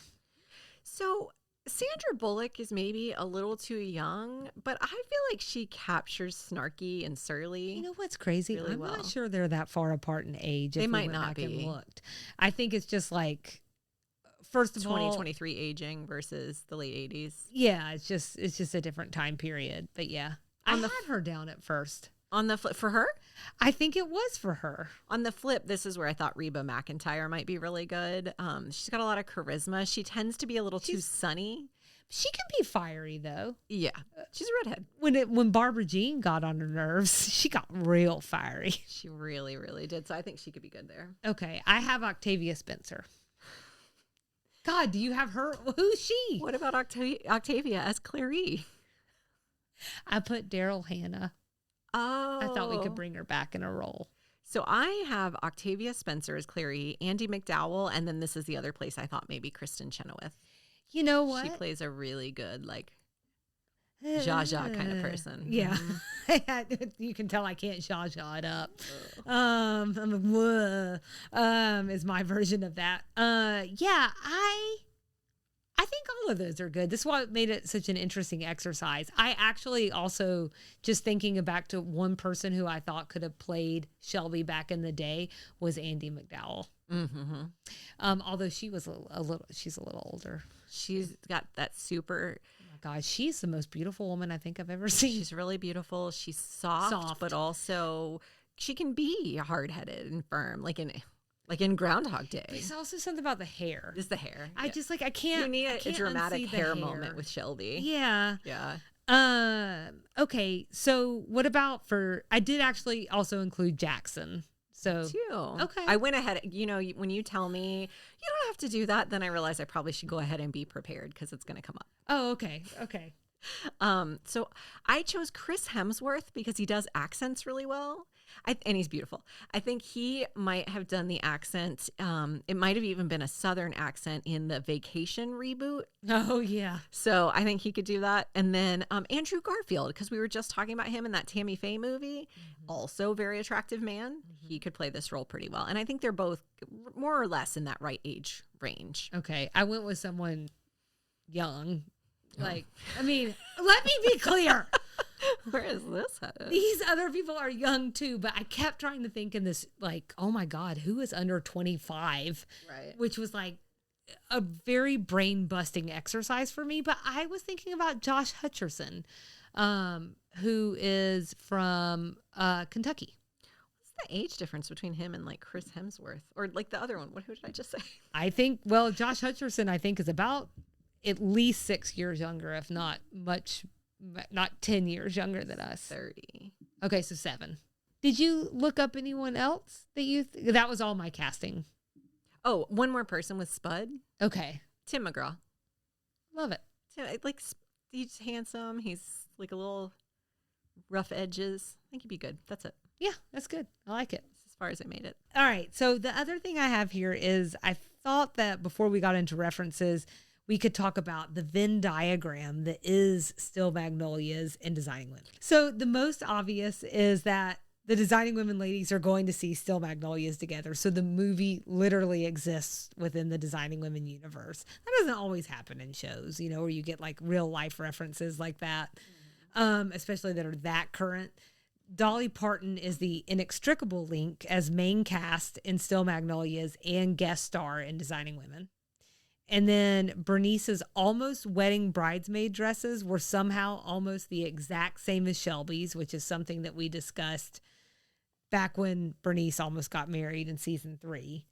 So Sandra Bullock is maybe a little too young, but I feel like she captures snarky and surly. You know what's crazy? Really I'm well. not sure they're that far apart in age. They might not be. And looked. I think it's just like, first of all, 2023 aging versus the late 80s. Yeah, it's just a different time period. But yeah, I had her down at first. On the flip, for her? I think it was for her. On the flip, this is where I thought Reba McEntire might be really good. She's got a lot of charisma. She tends to be a little too sunny. She can be fiery, though. Yeah, she's a redhead. When Barbara Jean got on her nerves, she got real fiery. She really, really did. So I think she could be good there. Okay, I have Octavia Spencer. God, do you have her? Who's she? What about Octavia as Clary? I put Daryl Hannah. Oh. I thought we could bring her back in a role. So I have Octavia Spencer as Clary, Andie MacDowell, and then this is the other place I thought maybe Kristen Chenoweth. You know what? She plays a really good, like, Zsa kind of person. Yeah. You can tell I can't Zsa it up. Is my version of that. Yeah, I think all of those are good. This is what made it such an interesting exercise. I actually also, just thinking back to one person who I thought could have played Shelby back in the day was Andie MacDowell. Mm-hmm. Although she's a little older. She's got that super. Oh my God, she's the most beautiful woman I think I've ever seen. She's really beautiful. She's soft. But also she can be hard-headed and firm, like in Groundhog Day. There's also something about the hair. It's the hair. I just I can't. You need a dramatic hair moment with Shelby. Yeah. Yeah. Okay. So what about I did actually also include Jackson. So too. Okay. I went ahead. When you tell me you don't have to do that, then I realize I probably should go ahead and be prepared because it's going to come up. Oh, okay. Okay. So I chose Chris Hemsworth because he does accents really well. And he's beautiful. I think he might have done the accent. It might have even been a Southern accent in the Vacation reboot. Oh, yeah. So I think he could do that. And then Andrew Garfield, because we were just talking about him in that Tammy Faye movie. Also very attractive man. He could play this role pretty well. And I think they're both more or less in that right age range. Okay. I went with someone young. Let me be clear. Where is this headed? These other people are young too, but I kept trying to think in this, oh my God, who is under 25? Right. Which was a very brain busting exercise for me. But I was thinking about Josh Hutcherson, who is from Kentucky. What's the age difference between him and Chris Hemsworth or the other one? Who did I just say? I think, Josh Hutcherson, I think is about at least 6 years younger, if not much. Not 10 years younger than us. 30. Okay, so 7. Did you look up anyone else that that was all my casting? Oh, one more person with Spud. Okay. Tim McGraw. Love it. He's handsome. He's a little rough edges. I think he'd be good. That's it. Yeah, that's good. I like it. That's as far as I made it. All right. So the other thing I have here is I thought that before we got into references, we could talk about the Venn diagram that is Steel Magnolias and Designing Women. So the most obvious is that the Designing Women ladies are going to see Steel Magnolias together. So the movie literally exists within the Designing Women universe. That doesn't always happen in shows, where you get real life references like that, especially that are that current. Dolly Parton is the inextricable link as main cast in Steel Magnolias and guest star in Designing Women. And then Bernice's almost wedding bridesmaid dresses were somehow almost the exact same as Shelby's, which is something that we discussed back when Bernice almost got married in season 3.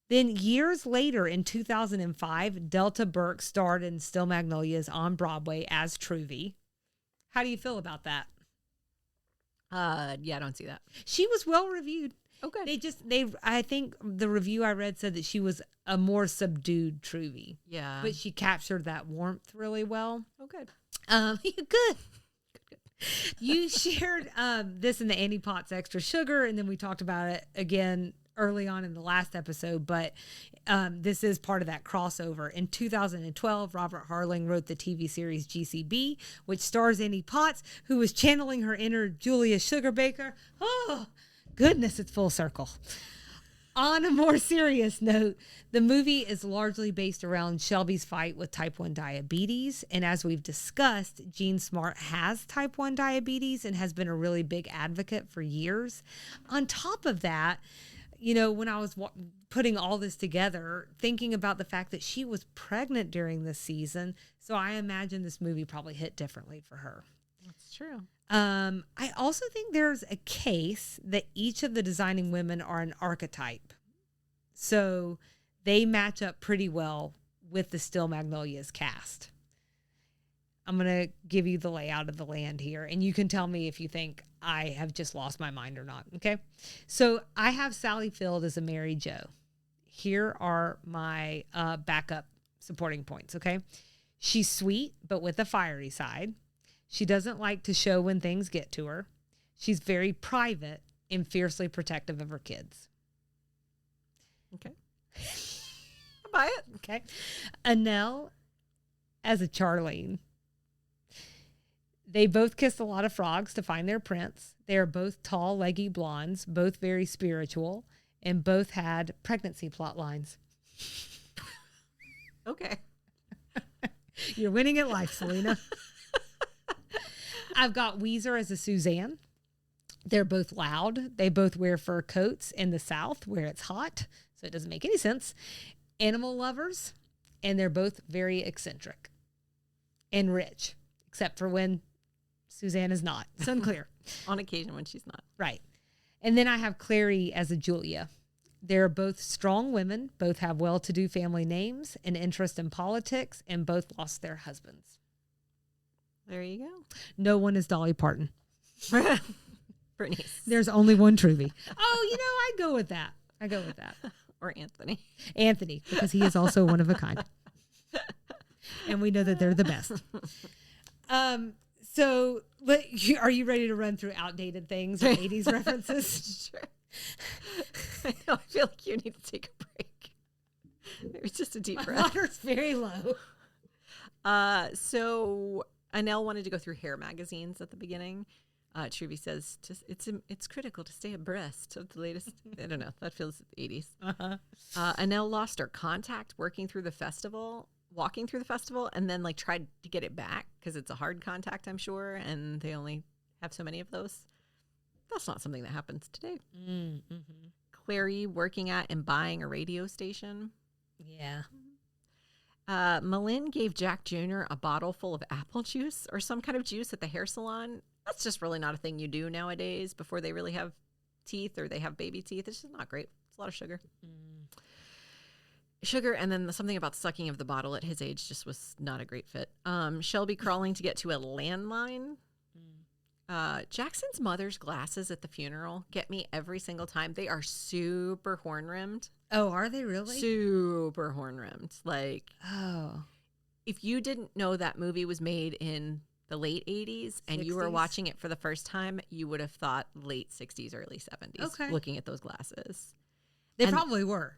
Then years later in 2005, Delta Burke starred in Steel Magnolias on Broadway as Truvy. How do you feel about that? Yeah, I don't see that. She was well reviewed. Oh, good. I think the review I read said that she was a more subdued Truvy. Yeah. But she captured that warmth really well. Oh, good. Good. You shared this in the Annie Potts Extra Sugar, and then we talked about it again early on in the last episode, but this is part of that crossover. In 2012, Robert Harling wrote the TV series GCB, which stars Annie Potts, who was channeling her inner Julia Sugarbaker. Oh, goodness, it's full circle. On a more serious note, the movie is largely based around Shelby's fight with type 1 diabetes. And as we've discussed, Jean Smart has type 1 diabetes and has been a really big advocate for years. On top of that, when I was putting all this together, thinking about the fact that she was pregnant during this season, so I imagine this movie probably hit differently for her. That's true. I also think there's a case that each of the designing women are an archetype. So they match up pretty well with the Steel Magnolias cast. I'm going to give you the layout of the land here, and you can tell me if you think I have just lost my mind or not, okay? So I have Sally Field as a Mary Jo. Here are my backup supporting points, okay? She's sweet, but with a fiery side. She doesn't like to show when things get to her. She's very private and fiercely protective of her kids. Okay. I buy it. Okay. Annelle as a Charlene. They both kiss a lot of frogs to find their prince. They are both tall, leggy blondes, both very spiritual, and both had pregnancy plot lines. Okay. You're winning at life, Selena. I've got Weezer as a Suzanne. They're both loud. They both wear fur coats in the South where it's hot, so it doesn't make any sense. Animal lovers, and they're both very eccentric and rich, except for when Suzanne is not. It's unclear. On occasion when she's not. Right. And then I have Clary as a Julia. They're both strong women, both have well-to-do family names, an interest in politics, and both lost their husbands. There you go. No one is Dolly Parton. Bernice. There's only one Truvy. Oh, I go with that. Or Anthony. Anthony, because he is also one of a kind. And we know that they're the best. So are you ready to run through outdated things or 80s references? Sure. I feel like you need to take a break. Maybe just a deep breath. My water's very low. So Annelle wanted to go through hair magazines at the beginning. Truvy says it's critical to stay abreast of the latest. I don't know. That feels 80s. Uh-huh. Annelle lost her contact walking through the festival, and then tried to get it back because it's a hard contact, I'm sure, and they only have so many of those. That's not something that happens today. Mm-hmm. Clary working at and buying a radio station. Yeah. Malin gave Jack Jr. a bottle full of apple juice or some kind of juice at the hair salon. That's just really not a thing you do nowadays before they really have teeth or they have baby teeth. It's just not great. It's a lot of sugar. Sugar, and then something about sucking of the bottle at his age just was not a great fit. Shelby crawling to get to a landline. Jackson's mother's glasses at the funeral get me every single time. They are super horn-rimmed. Oh, are they really? Super horn-rimmed. Oh. If you didn't know that movie was made in the late 80s and 60s? You were watching it for the first time, you would have thought late 60s, early 70s, okay, looking at those glasses. They probably were.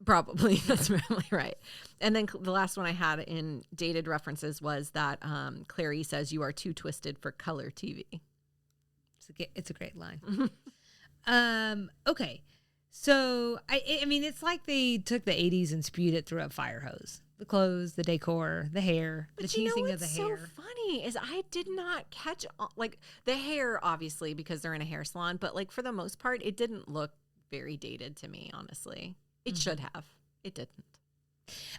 Probably. That's probably right. And then the last one I had in dated references was that Clary says, "You are too twisted for color TV." It's a great line. Okay. So, I mean, it's like they took the 80s and spewed it through a fire hose. The clothes, the decor, the hair, the teasing of the hair. What's so funny is I did not catch, the hair, obviously, because they're in a hair salon. But, for the most part, it didn't look very dated to me, honestly. It should have. It didn't.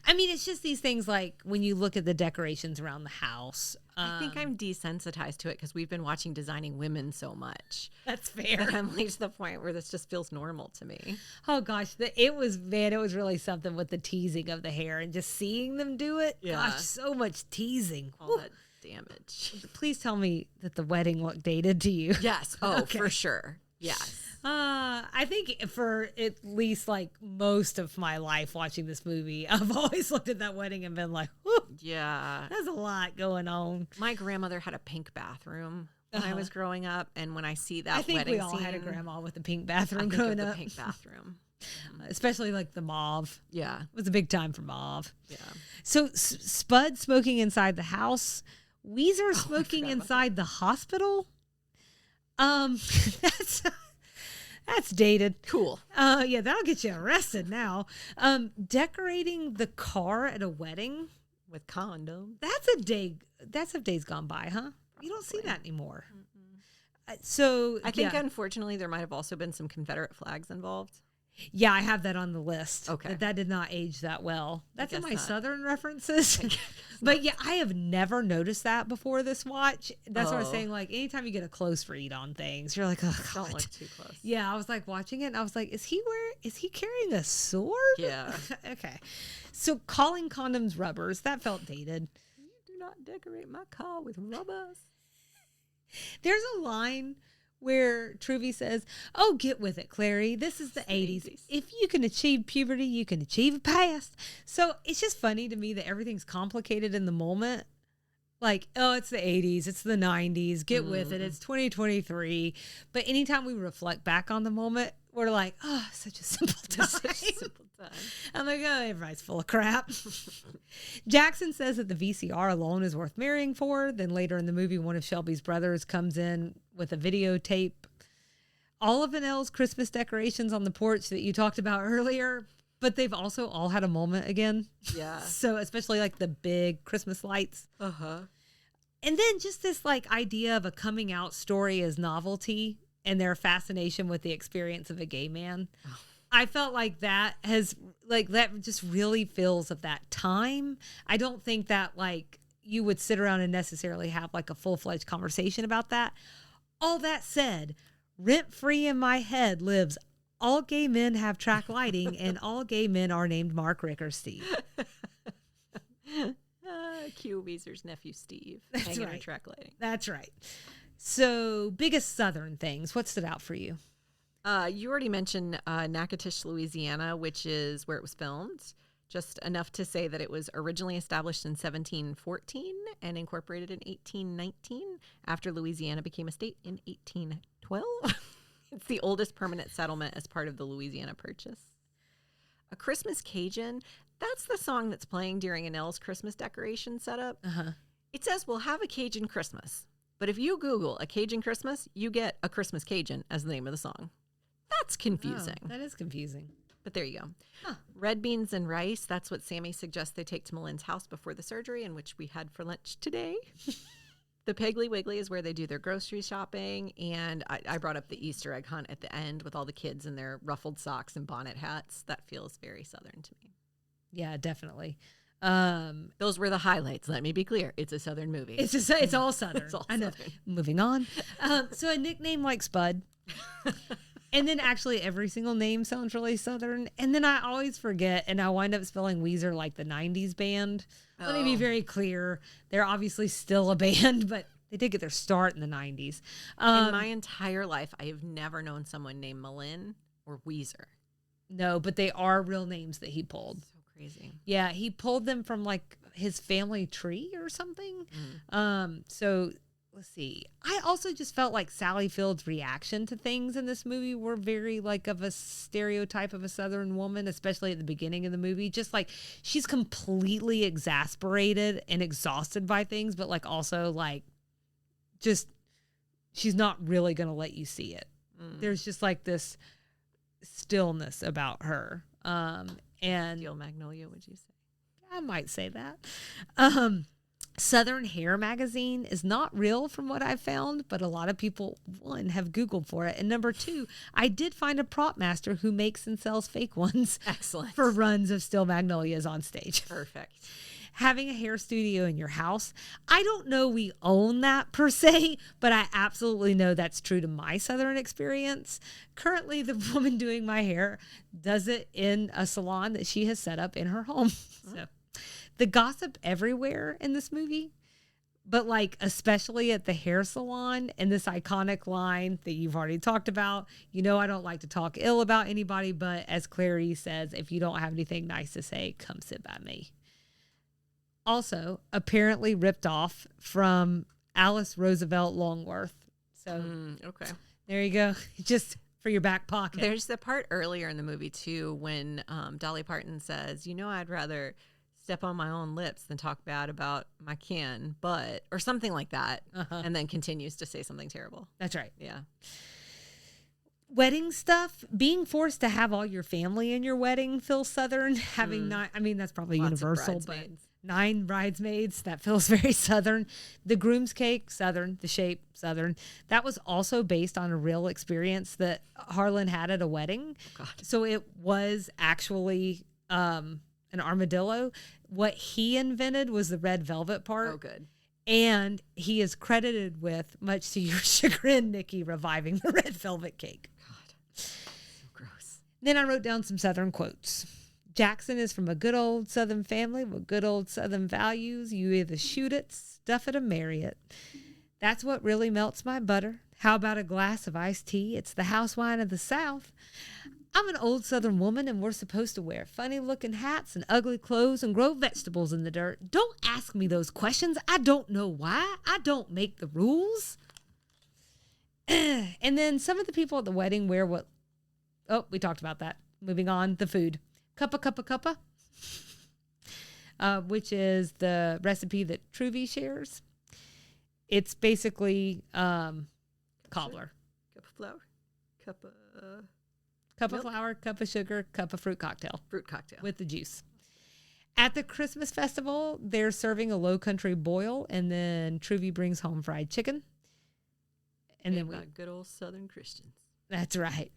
I mean, it's just these things when you look at the decorations around the house. I think I'm desensitized to it because we've been watching Designing Women so much. That's fair. And I'm to the point where this just feels normal to me. Oh, gosh. It was really something with the teasing of the hair and just seeing them do it. Yeah. Gosh, so much teasing. All that damage. Please tell me that the wedding looked dated to you. Yes. Oh, okay. For sure. Yes. I think for at least most of my life watching this movie, I've always looked at that wedding and been like, whew, yeah, there's a lot going on. My grandmother had a pink bathroom when I was growing up, and when I see that, I think wedding we all scene, had a grandma with a pink bathroom I think growing of up. the pink bathroom, especially the mauve. Yeah, it was a big time for mauve. Yeah. So Spud smoking inside the house, Weezer smoking inside the hospital. That's dated. Cool. Yeah, that'll get you arrested now. Decorating the car at a wedding with condoms. That's of days gone by, huh? Probably. You don't see that anymore. So I think unfortunately there might have also been some Confederate flags involved. Yeah, I have that on the list. Okay. That did not age that well. That's in my not. Southern references. But yeah, I have never noticed that before this watch. That's what I was saying. Like, anytime you get a close read on things, you're like, oh, God. Don't look too close. Yeah, I was like watching it and I was like, is he carrying a sword? Yeah. Okay. So calling condoms rubbers, that felt dated. You do not decorate my car with rubbers. There's a line where Truvy says, oh, get with it, Clary. This is the 80s. If you can achieve puberty, you can achieve a past. So it's just funny to me that everything's complicated in the moment. Like, oh, it's the 80s. It's the 90s. Get with it. It's 2023. But anytime we reflect back on the moment, we're like, oh, such a simple time. I'm like, oh, everybody's full of crap. Jackson says that the VCR alone is worth marrying for. Then later in the movie, one of Shelby's brothers comes in with a videotape. All of Vanelle's Christmas decorations on the porch that you talked about earlier, but they've also all had a moment again. Yeah. So especially like the big Christmas lights. Uh-huh. And then just this like idea of a coming out story as novelty and their fascination with the experience of a gay man. Oh. I felt like that just really feels of that time. I don't think that like you would sit around and necessarily have like a full-fledged conversation about that. All that said, rent-free in my head lives all gay men have track lighting and all gay men are named Mark, Rick, or Steve. Cue Weezer's nephew Steve. That's hanging right. on track lighting. That's right. So biggest Southern things. What stood out for you? You already mentioned Natchitoches, Louisiana, which is where it was filmed. Just enough to say that it was originally established in 1714 and incorporated in 1819 after Louisiana became a state in 1812. It's the oldest permanent settlement as part of the Louisiana Purchase. A Christmas Cajun, that's the song that's playing during Annelle's Christmas decoration setup. Uh-huh. It says, we'll have a Cajun Christmas. But if you Google a Cajun Christmas, you get a Christmas Cajun as the name of the song. That's confusing. Oh, that is confusing. But there you go. Huh. Red beans and rice. That's what Sammy suggests they take to Malin's house before the surgery, and which we had for lunch today. The Piggly Wiggly is where they do their grocery shopping. And I brought up the Easter egg hunt at the end with all the kids in their ruffled socks and bonnet hats. That feels very Southern to me. Yeah, definitely. Those were the highlights. Let me be clear. It's a Southern movie. It's all Southern. It's all I know. Southern. Moving on. So a nickname like Spud. And then actually every single name sounds really Southern. And then I always forget, and I wind up spelling Weezer like the 90s band. Let me be very clear. They're obviously still a band, but they did get their start in the 90s. In my entire life, I have never known someone named Malin or Weezer. No, but they are real names that he pulled. So crazy. Yeah, he pulled them from like his family tree or something. So let's see. I also just felt like Sally Field's reaction to things in this movie were very like of a stereotype of a Southern woman, especially at the beginning of the movie. Just like she's completely exasperated and exhausted by things, but like also like just she's not really going to let you see it. There's just like this stillness about her. And Steel Magnolia, would you say? I might say that. Southern Hair magazine is not real from what I've found, but a lot of people, one, have Googled for it. And number two, I did find a prop master who makes and sells fake ones. Excellent. For runs of Steel Magnolias on stage. Perfect. Having a hair studio in your house, I don't know we own that per se, but I absolutely know that's true to my Southern experience. Currently, the woman doing my hair does it in a salon that she has set up in her home. So the gossip everywhere in this movie, but like especially at the hair salon and this iconic line that you've already talked about. You know, I don't like to talk ill about anybody, but as Clary says, if you don't have anything nice to say, come sit by me. Also, apparently ripped off from Alice Roosevelt Longworth. So okay, there you go. Just for your back pocket. There's the part earlier in the movie too when Dolly Parton says, "You know, I'd rather step on my own lips than talk bad about my kin," but or something like that, and then continues to say something terrible. That's right. Yeah. wedding stuff, being forced to have all your family in your wedding feels Southern. Having not, I mean, that's probably Lots of universal, but bridesmaids. 9 bridesmaids, that feels very Southern. The groom's cake, Southern. The shape, Southern. That was also based on a real experience that Harlan had at a wedding. Oh, God. So it was actually an armadillo. What he invented was the red velvet part. Oh, good. And he is credited with, much to your chagrin, Nikki, reviving the red velvet cake. God, so gross. Then I wrote down some Southern quotes. Jackson is from a good old Southern family with good old Southern values. You either shoot it, stuff it, or marry it. That's what really melts my butter. How about a glass of iced tea? It's the house wine of the South. I'm an old Southern woman, and we're supposed to wear funny-looking hats and ugly clothes and grow vegetables in the dirt. Don't ask me those questions. I don't know why. I don't make the rules. And then some of the people at the wedding wear what... Oh, we talked about that. Moving on, the food. Cuppa, which is the recipe that Truvy shares. It's basically cobbler. Cup of flour. Cup of flour, cup of sugar, cup of fruit cocktail. Fruit cocktail. With the juice. At the Christmas festival, they're serving a low country boil, and then Truvy brings home fried chicken. And then good old Southern Christians. That's right.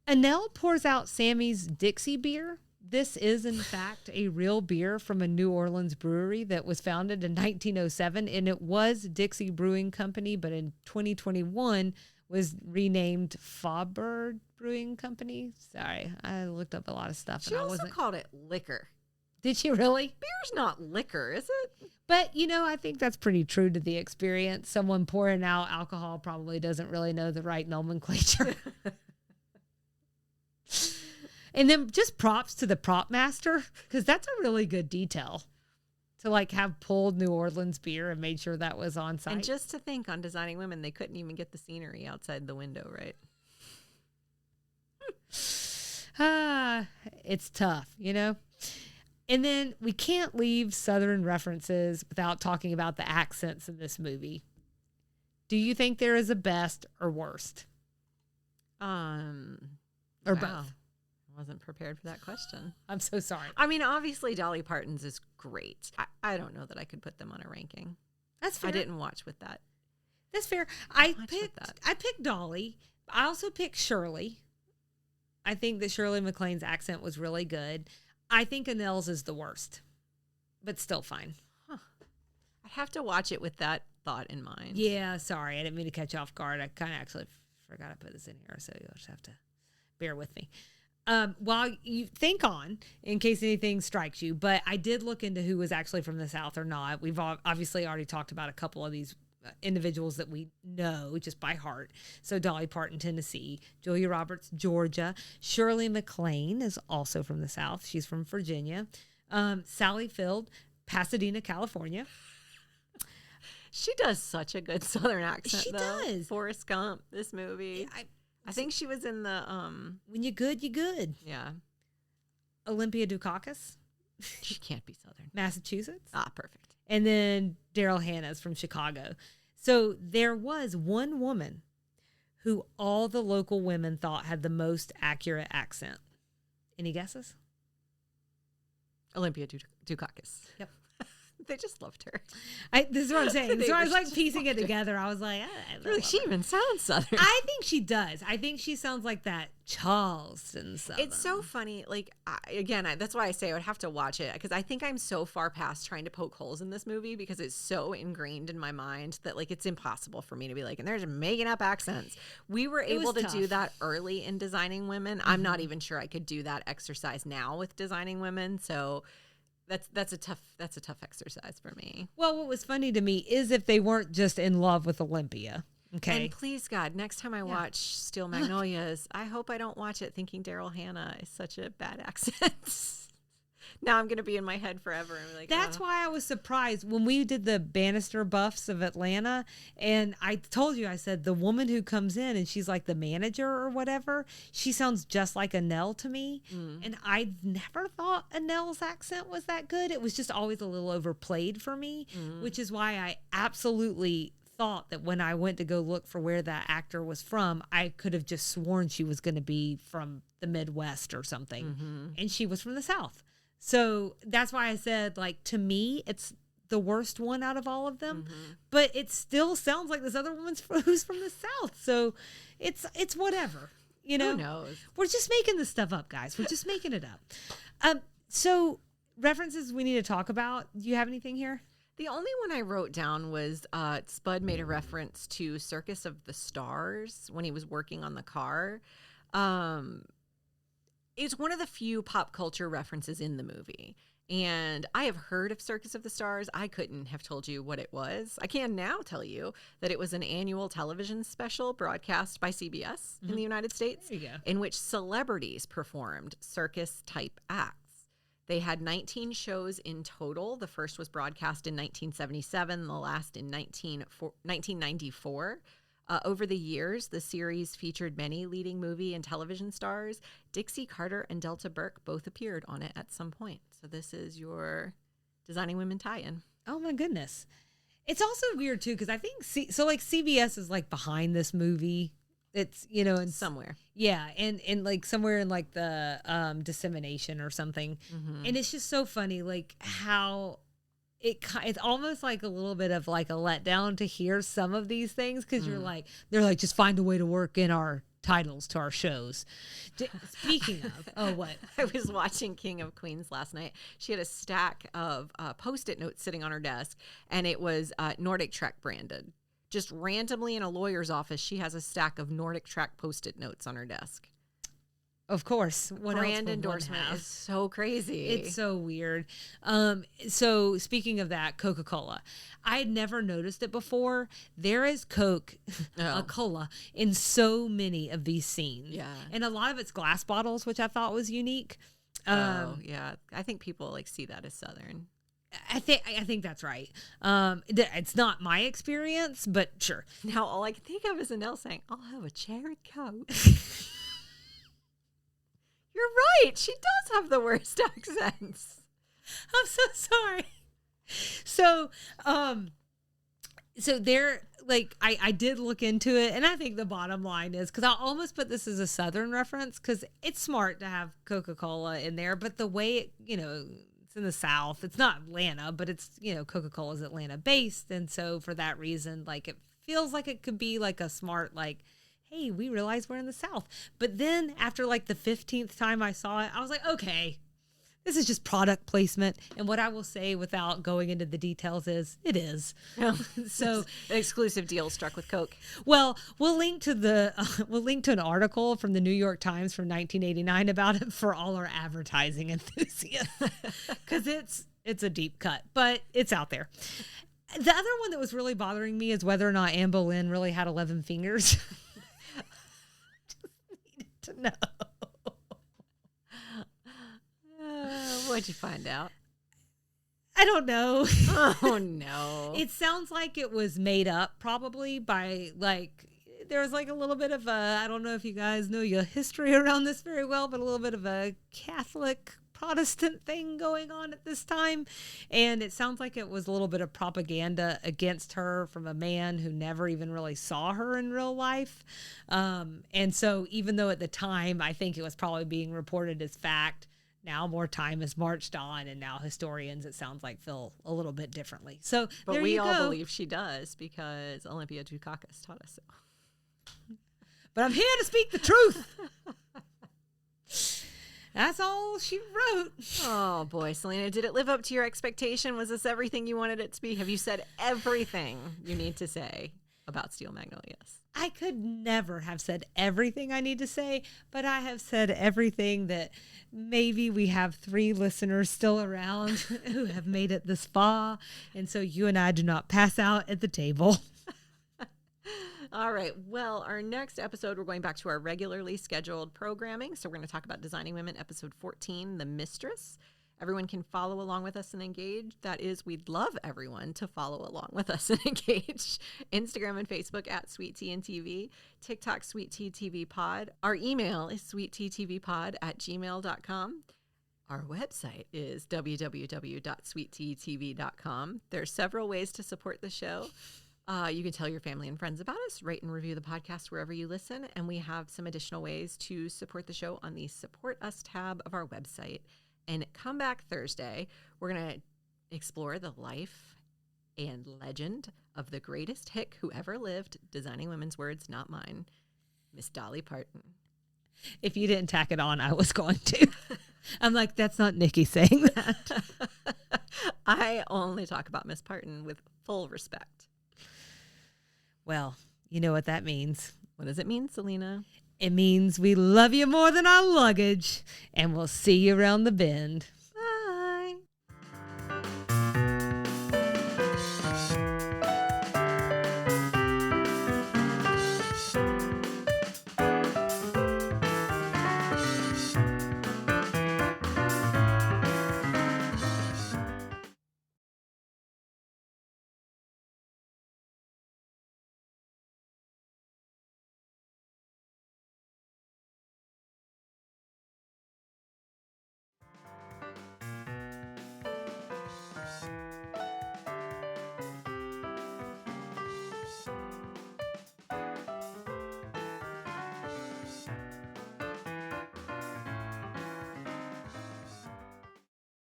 Annelle pours out Sammy's Dixie beer. This is, in fact, a real beer from a New Orleans brewery that was founded in 1907, and it was Dixie Brewing Company, but in 2021 was renamed Faber Brewing Company. Sorry, I looked up a lot of stuff. She also called it liquor. Did she really? Beer's not liquor, is it? But, I think that's pretty true to the experience. Someone pouring out alcohol probably doesn't really know the right nomenclature. And then just props to the prop master, because that's a really good detail to have pulled New Orleans beer and made sure that was on site. And just to think, on Designing Women, they couldn't even get the scenery outside the window, right? It's tough, And then we can't leave Southern references without talking about the accents in this movie. Do you think there is a best or worst? Or both? I wasn't prepared for that question. I'm so sorry. I mean, obviously, Dolly Parton's is great. I don't know that I could put them on a ranking. That's fair. I didn't watch with that. That's fair. I picked Dolly. I also picked Shirley. I think that Shirley MacLaine's accent was really good. I think Annelle's is the worst, but still fine. Huh. I'd have to watch it with that thought in mind. Yeah, sorry. I didn't mean to catch you off guard. I kind of actually forgot to put this in here, so you'll just have to bear with me. While you think on, in case anything strikes you, but I did look into who was actually from the South or not. We've obviously already talked about a couple of these individuals that we know just by heart. So Dolly Parton, Tennessee, Julia Roberts, Georgia. Shirley MacLaine is also from the South. She's from Virginia. Sally Field, Pasadena, California. She does such a good Southern accent. She though. does. Forrest Gump, this movie. Yeah, I think she was in the When You're Good, You're Good. Yeah. Olympia Dukakis. She can't be Southern. Massachusetts. Ah, perfect. And then Daryl Hannah's from Chicago. So there was one woman who all the local women thought had the most accurate accent. Any guesses? Olympia Dukakis. Yep. They just loved her. This is what I'm saying. So I was piecing it together. I was like, really, she even sounds Southern. I think she does. I think she sounds like that Charleston Southern. It's so funny. That's why I say I would have to watch it, because I think I'm so far past trying to poke holes in this movie, because it's so ingrained in my mind that it's impossible for me to be and they're just making up accents. We were able to do that early in Designing Women. Mm-hmm. I'm not even sure I could do that exercise now with Designing Women. So that's a tough exercise for me. Well, what was funny to me is if they weren't just in love with Olympia. Okay. And please, God, next time I watch Steel Magnolias, I hope I don't watch it thinking Daryl Hannah is such a bad accent. Now I'm going to be in my head forever. And be like, that's why I was surprised when we did the Bannister Buffs of Atlanta. And I told you, I said, the woman who comes in and she's like the manager or whatever, she sounds just like Annelle to me. Mm. And I never thought Annelle's accent was that good. It was just always a little overplayed for me, which is why I absolutely thought that when I went to go look for where that actor was from, I could have just sworn she was going to be from the Midwest or something. And she was from the South. So that's why I said, like, to me, it's the worst one out of all of them. But it still sounds like this other woman's who's from the South. So it's whatever. You know, who knows? We're just making this stuff up, guys. We're just making it up. So references we need to talk about. Do you have anything here? The only one I wrote down was Spud made a reference to Circus of the Stars when he was working on the car. It's one of the few pop culture references in the movie. And I have heard of Circus of the Stars. I couldn't have told you what it was. I can now tell you that it was an annual television special broadcast by CBS in the United States, in which celebrities performed circus-type acts. They had 19 shows in total. The first was broadcast in 1977, the last in 1994. Over the years, the series featured many leading movie and television stars. Dixie Carter and Delta Burke both appeared on it at some point. So this is your Designing Women tie-in. Oh, my goodness. It's also weird, too, because I think, CBS is, like, behind this movie. It's, you know, in somewhere. Yeah, and like, somewhere in, like, the dissemination or something. And it's just so funny, like, how... It's almost like a little bit of like a letdown to hear some of these things because you're like, they're like, just find a way to work in our titles to our shows. Speaking of, what? I was watching King of Queens last night. She had a stack of Post-it notes sitting on her desk, and it was Nordic Trek branded. Just randomly in a lawyer's office, she has a stack of Nordic Trek Post-it notes on her desk. Of course. Brand endorsement is so crazy. It's so weird. So speaking of that, Coca-Cola. I had never noticed it before. There is Coke, a cola, in so many of these scenes. Yeah. And a lot of it's glass bottles, which I thought was unique. Yeah. I think people like see that as Southern. I think that's right. It's not my experience, but sure. Now all I can think of is Annelle saying, "I'll have a cherry Coke." You're right. She does have the worst accents. I'm so sorry. So, so there, like, I did look into it, and I think the bottom line is, because I'll almost put this as a Southern reference, because it's smart to have Coca-Cola in there, but the way it, you know, it's in the South, it's not Atlanta, but it's, you know, Coca-Cola is Atlanta based, and so for that reason, like, it feels like it could be like a smart, like, hey, we realize we're in the South. But then after like the 15th time I saw it, I was like, okay, this is just product placement. And what I will say without going into the details is it is. So an exclusive deal struck with Coke. Well, we'll link to an article from the New York Times from 1989 about it for all our advertising enthusiasts, because it's a deep cut, but it's out there. The other one that was really bothering me is whether or not Anne Boleyn really had 11 fingers. To know. What'd you find out? I don't know. Oh no. It sounds like it was made up probably by, like, there was like a little bit of a, I don't know if you guys know your history around this very well, but a little bit of a Catholic Protestant thing going on at this time. And it sounds like it was a little bit of propaganda against her from a man who never even really saw her in real life. And so even though at the time, I think it was probably being reported as fact, now more time has marched on, and now historians, it sounds like, feel a little bit differently. So but there we you all go. believe she does because Olympia Dukakis taught us so. But I'm here to speak the truth. That's all she wrote. Oh, boy. Selena, did it live up to your expectation? Was this everything you wanted it to be? Have you said everything you need to say about Steel Magnolias? I could never have said everything I need to say, but I have said everything that maybe we have 3 listeners still around who have made it this far. And so you and I do not pass out at the table. All right. Well, our next episode, we're going back to our regularly scheduled programming. So we're going to talk about Designing Women, episode 14, The Mistress. Everyone can follow along with us and engage. That is, we'd love everyone to follow along with us and engage. Instagram and Facebook at Sweet Tea and TV. TikTok, Sweet Tea TV Pod. Our email is sweetteattvpod@gmail.com. Our website is www.sweetteatv.com. There are several ways to support the show. You can tell your family and friends about us, rate and review the podcast wherever you listen. And we have some additional ways to support the show on the Support Us tab of our website. And come back Thursday, we're going to explore the life and legend of the greatest hick who ever lived, designing women's words, not mine, Miss Dolly Parton. If you didn't tack it on, I was going to. I'm like, that's not Nikki saying that. I only talk about Miss Parton with full respect. Well, you know what that means. What does it mean, Selena? It means we love you more than our luggage, and we'll see you around the bend.